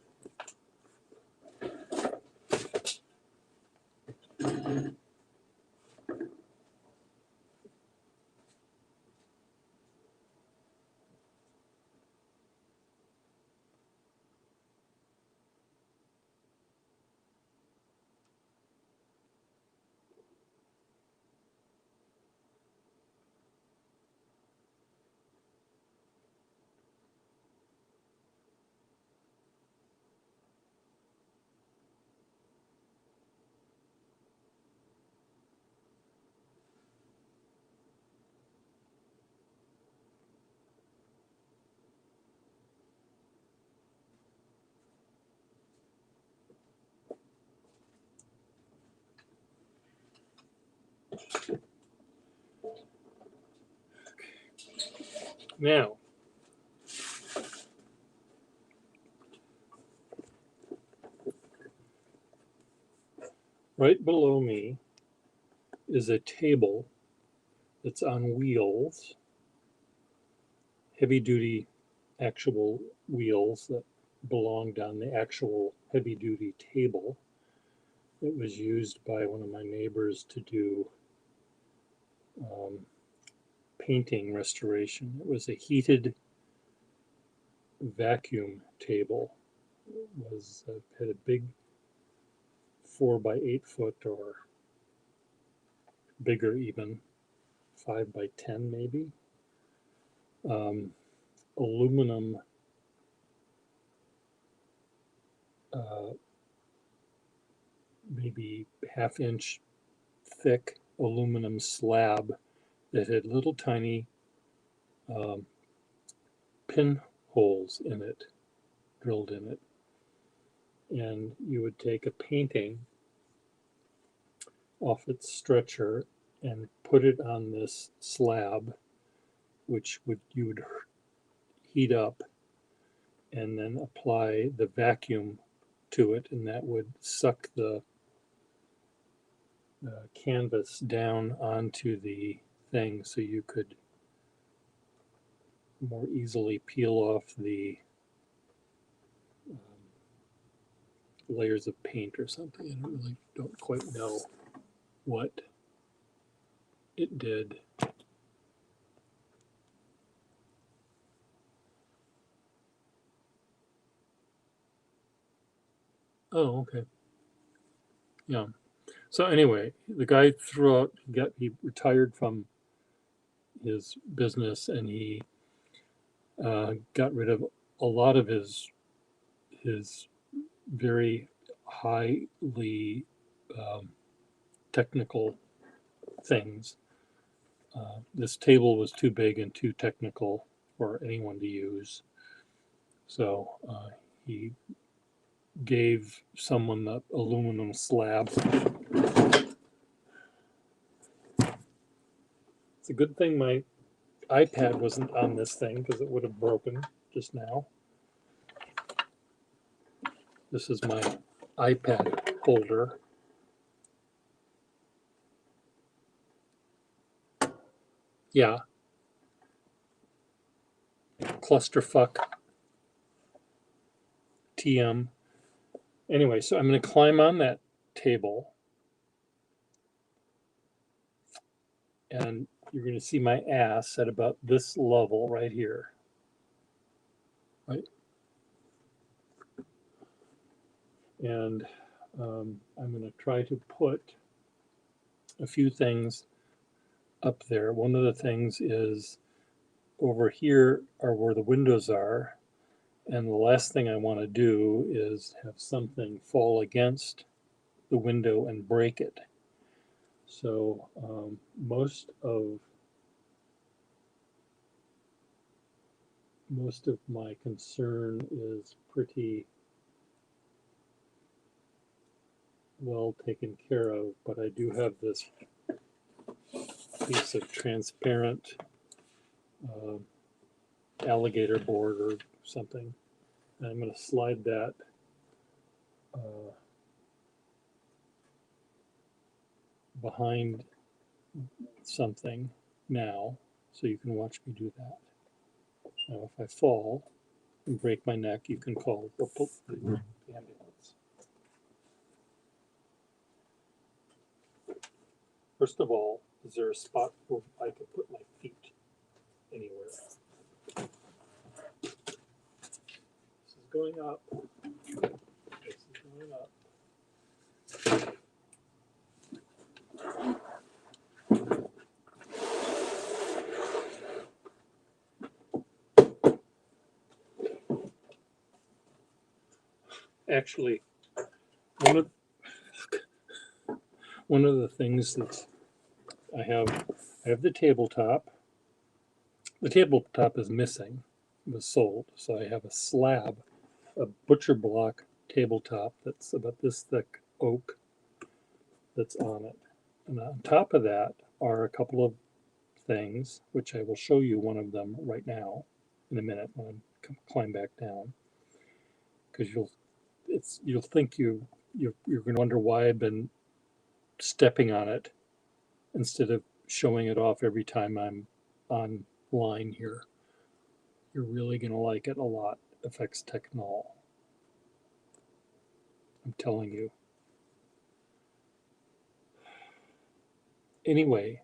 Now, right below me is a table that's on wheels, heavy-duty actual wheels that belonged on the actual heavy-duty table. It was used by one of my neighbors to do painting restoration. It was a heated vacuum table. It was had a big 4 by 8 foot or bigger even, 5 by 10 maybe, aluminum maybe half-inch thick aluminum slab that had little tiny pinholes in it, drilled in it. And you would take a painting off its stretcher and put it on this slab, which you would heat up and then apply the vacuum to it, and that would suck the canvas down onto the thing so you could more easily peel off the layers of paint or something. I really don't quite know what it did. Oh, okay. Yeah. So anyway, the guy he retired from his business, and he got rid of a lot of his very highly technical things. This table was too big and too technical for anyone to use, so he gave someone the aluminum slab. It's a good thing my iPad wasn't on this thing, because it would have broken just now. This is my iPad holder. Yeah. Clusterfuck TM. Anyway, so I'm going to climb on that table, and you're going to see my ass at about this level right here. Right? And I'm going to try to put a few things up there. One of the things is over here are where the windows are, and the last thing I want to do is have something fall against the window and break it. So most of my concern is pretty well taken care of, but I do have this piece of transparent alligator board or something. And I'm going to slide that behind something now, so you can watch me do that. Now, if I fall and break my neck, you can call the ambulance. First of all, is there a spot where I could put my feet anywhere? This is going up. This is going up. Actually, one of the things that I have the tabletop. The tabletop is missing. It was sold, so I have a slab, a butcher block tabletop that's about this thick oak that's on it. And on top of that are a couple of things, which I will show you one of them right now in a minute when I climb back down, because you'll think you're going to wonder why I've been stepping on it instead of showing it off every time I'm online here. You're really going to like it a lot. Effects Technol. I'm telling you. Anyway,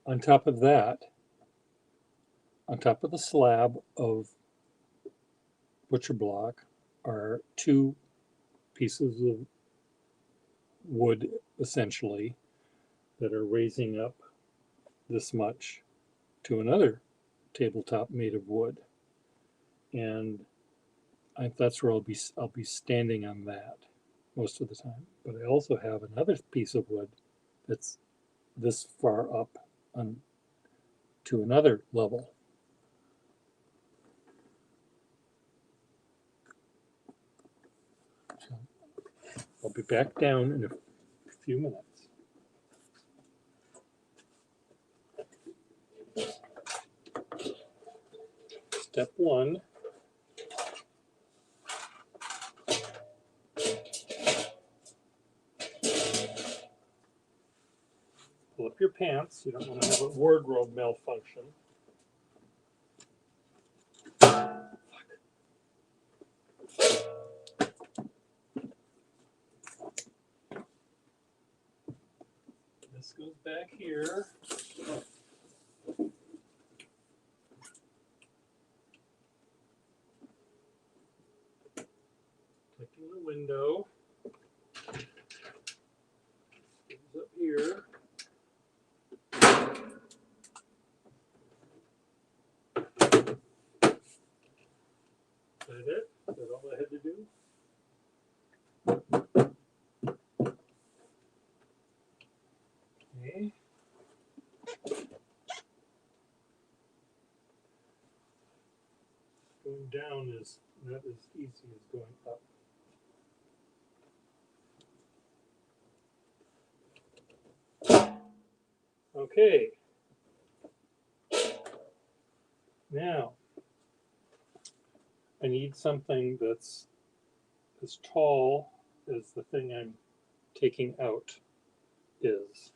on top of that, on top of the slab of butcher block are two pieces of wood, essentially, that are raising up this much to another tabletop made of wood. And that's where I'll be standing on that most of the time. But I also have another piece of wood that's this far up on to another level. So I'll be back down in a few minutes. Step one. Pull up your pants. You don't want to have a wardrobe malfunction. This goes back here. Clicking the window. Goes up here. Is that it? Is that all I had to do? Okay. Going down is not as easy as going up. Okay. Now, I need something that's as tall as the thing I'm taking out is.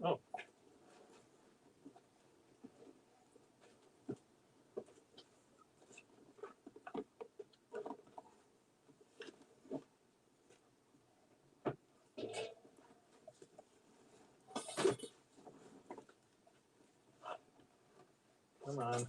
Oh. Come on.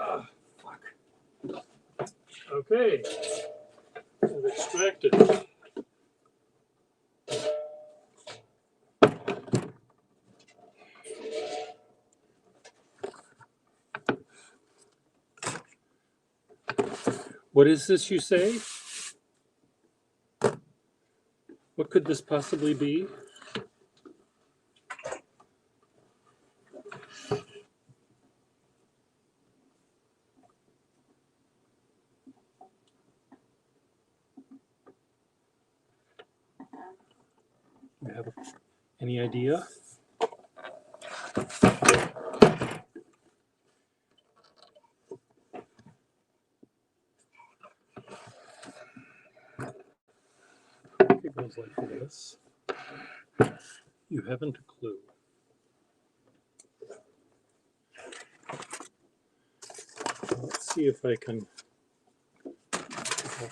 Ah, fuck. Okay. I've extracted it. What is this, you say? What could this possibly be? You have any idea? It goes like this. You haven't a clue. see if I can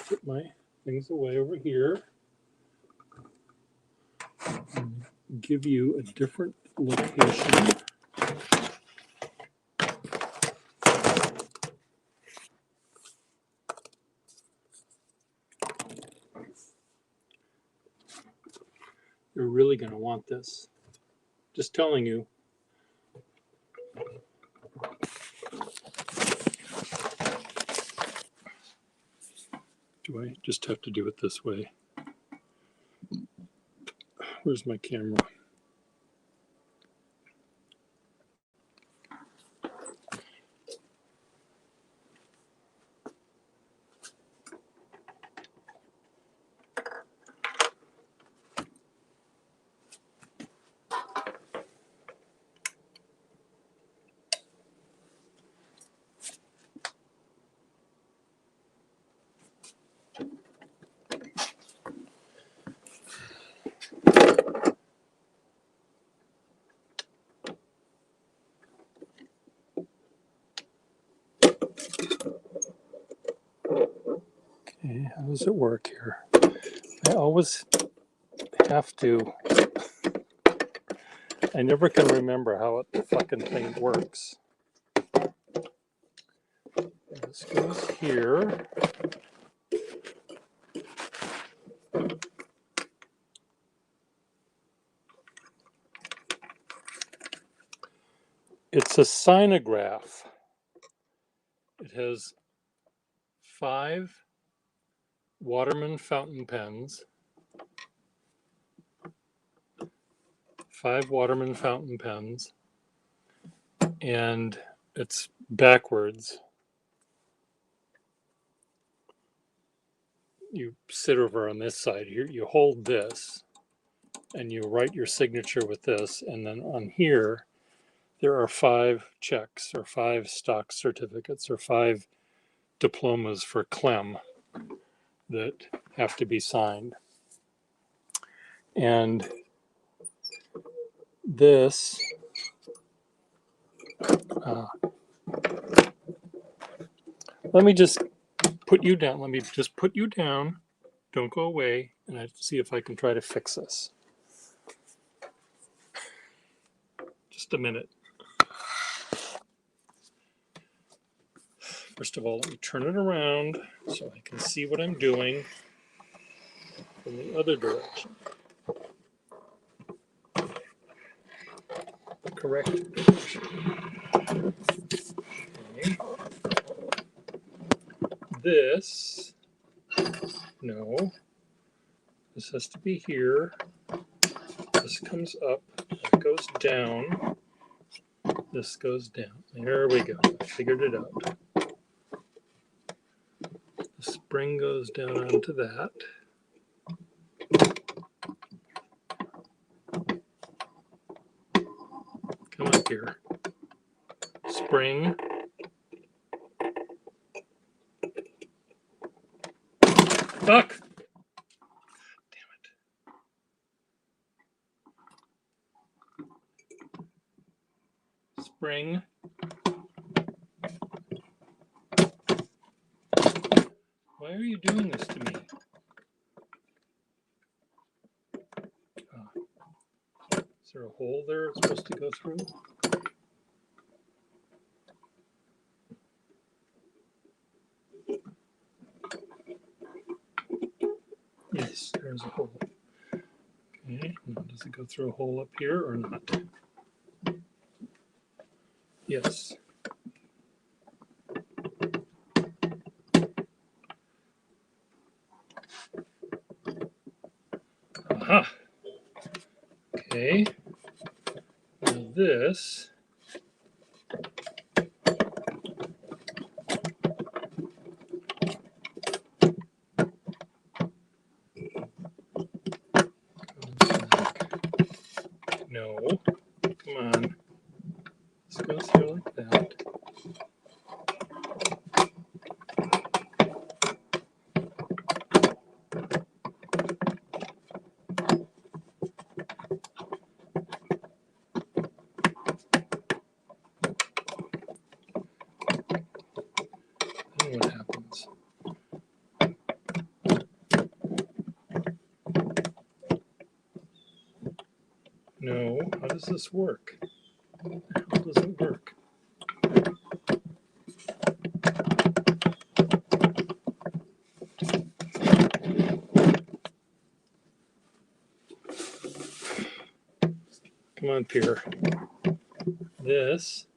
put my things away over here and give you a different location. You're really going to want this. Just telling you. Do I just have to do it this way? Where's my camera? Okay, how does it work here? I always have to, I never can remember how the fucking thing works. This goes here. It's a sinograph. It has 5 Waterman fountain pens. 5 Waterman fountain pens. And it's backwards. You sit over on this side here, you hold this, and you write your signature with this, and then on here, there are 5 checks or 5 stock certificates or 5 diplomas for Clem that have to be signed. And this, let me just put you down. Let me just put you down. Don't go away. And I see if I can try to fix this. Just a minute. First of all, let me turn it around so I can see what I'm doing from the other direction. The correct direction. Okay. This, no, this has to be here. This comes up, that goes down. This goes down. There we go. I figured it out. The spring goes down onto that. Come up here. Spring. Fuck! Damn it. Spring. Why are you doing this to me? Is there a hole there it's supposed to go through? Yes, there's a hole. Okay, now does it go through a hole up here or not? Yes. Aha. Okay. Now this no. Come on. This goes here like that. How does this work? How does it work? Come on, Pierre. This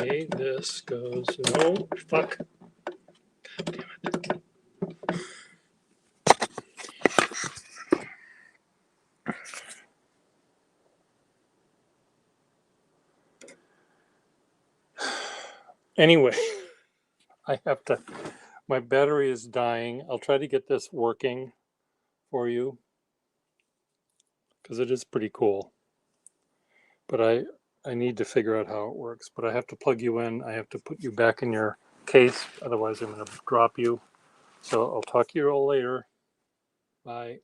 okay, this goes, no, fuck. God damn it. Anyway, I have to, my battery is dying. I'll try to get this working for you because it is pretty cool. But I need to figure out how it works. But I have to plug you in. I have to put you back in your case. Otherwise, I'm going to drop you. So I'll talk to you all later. Bye.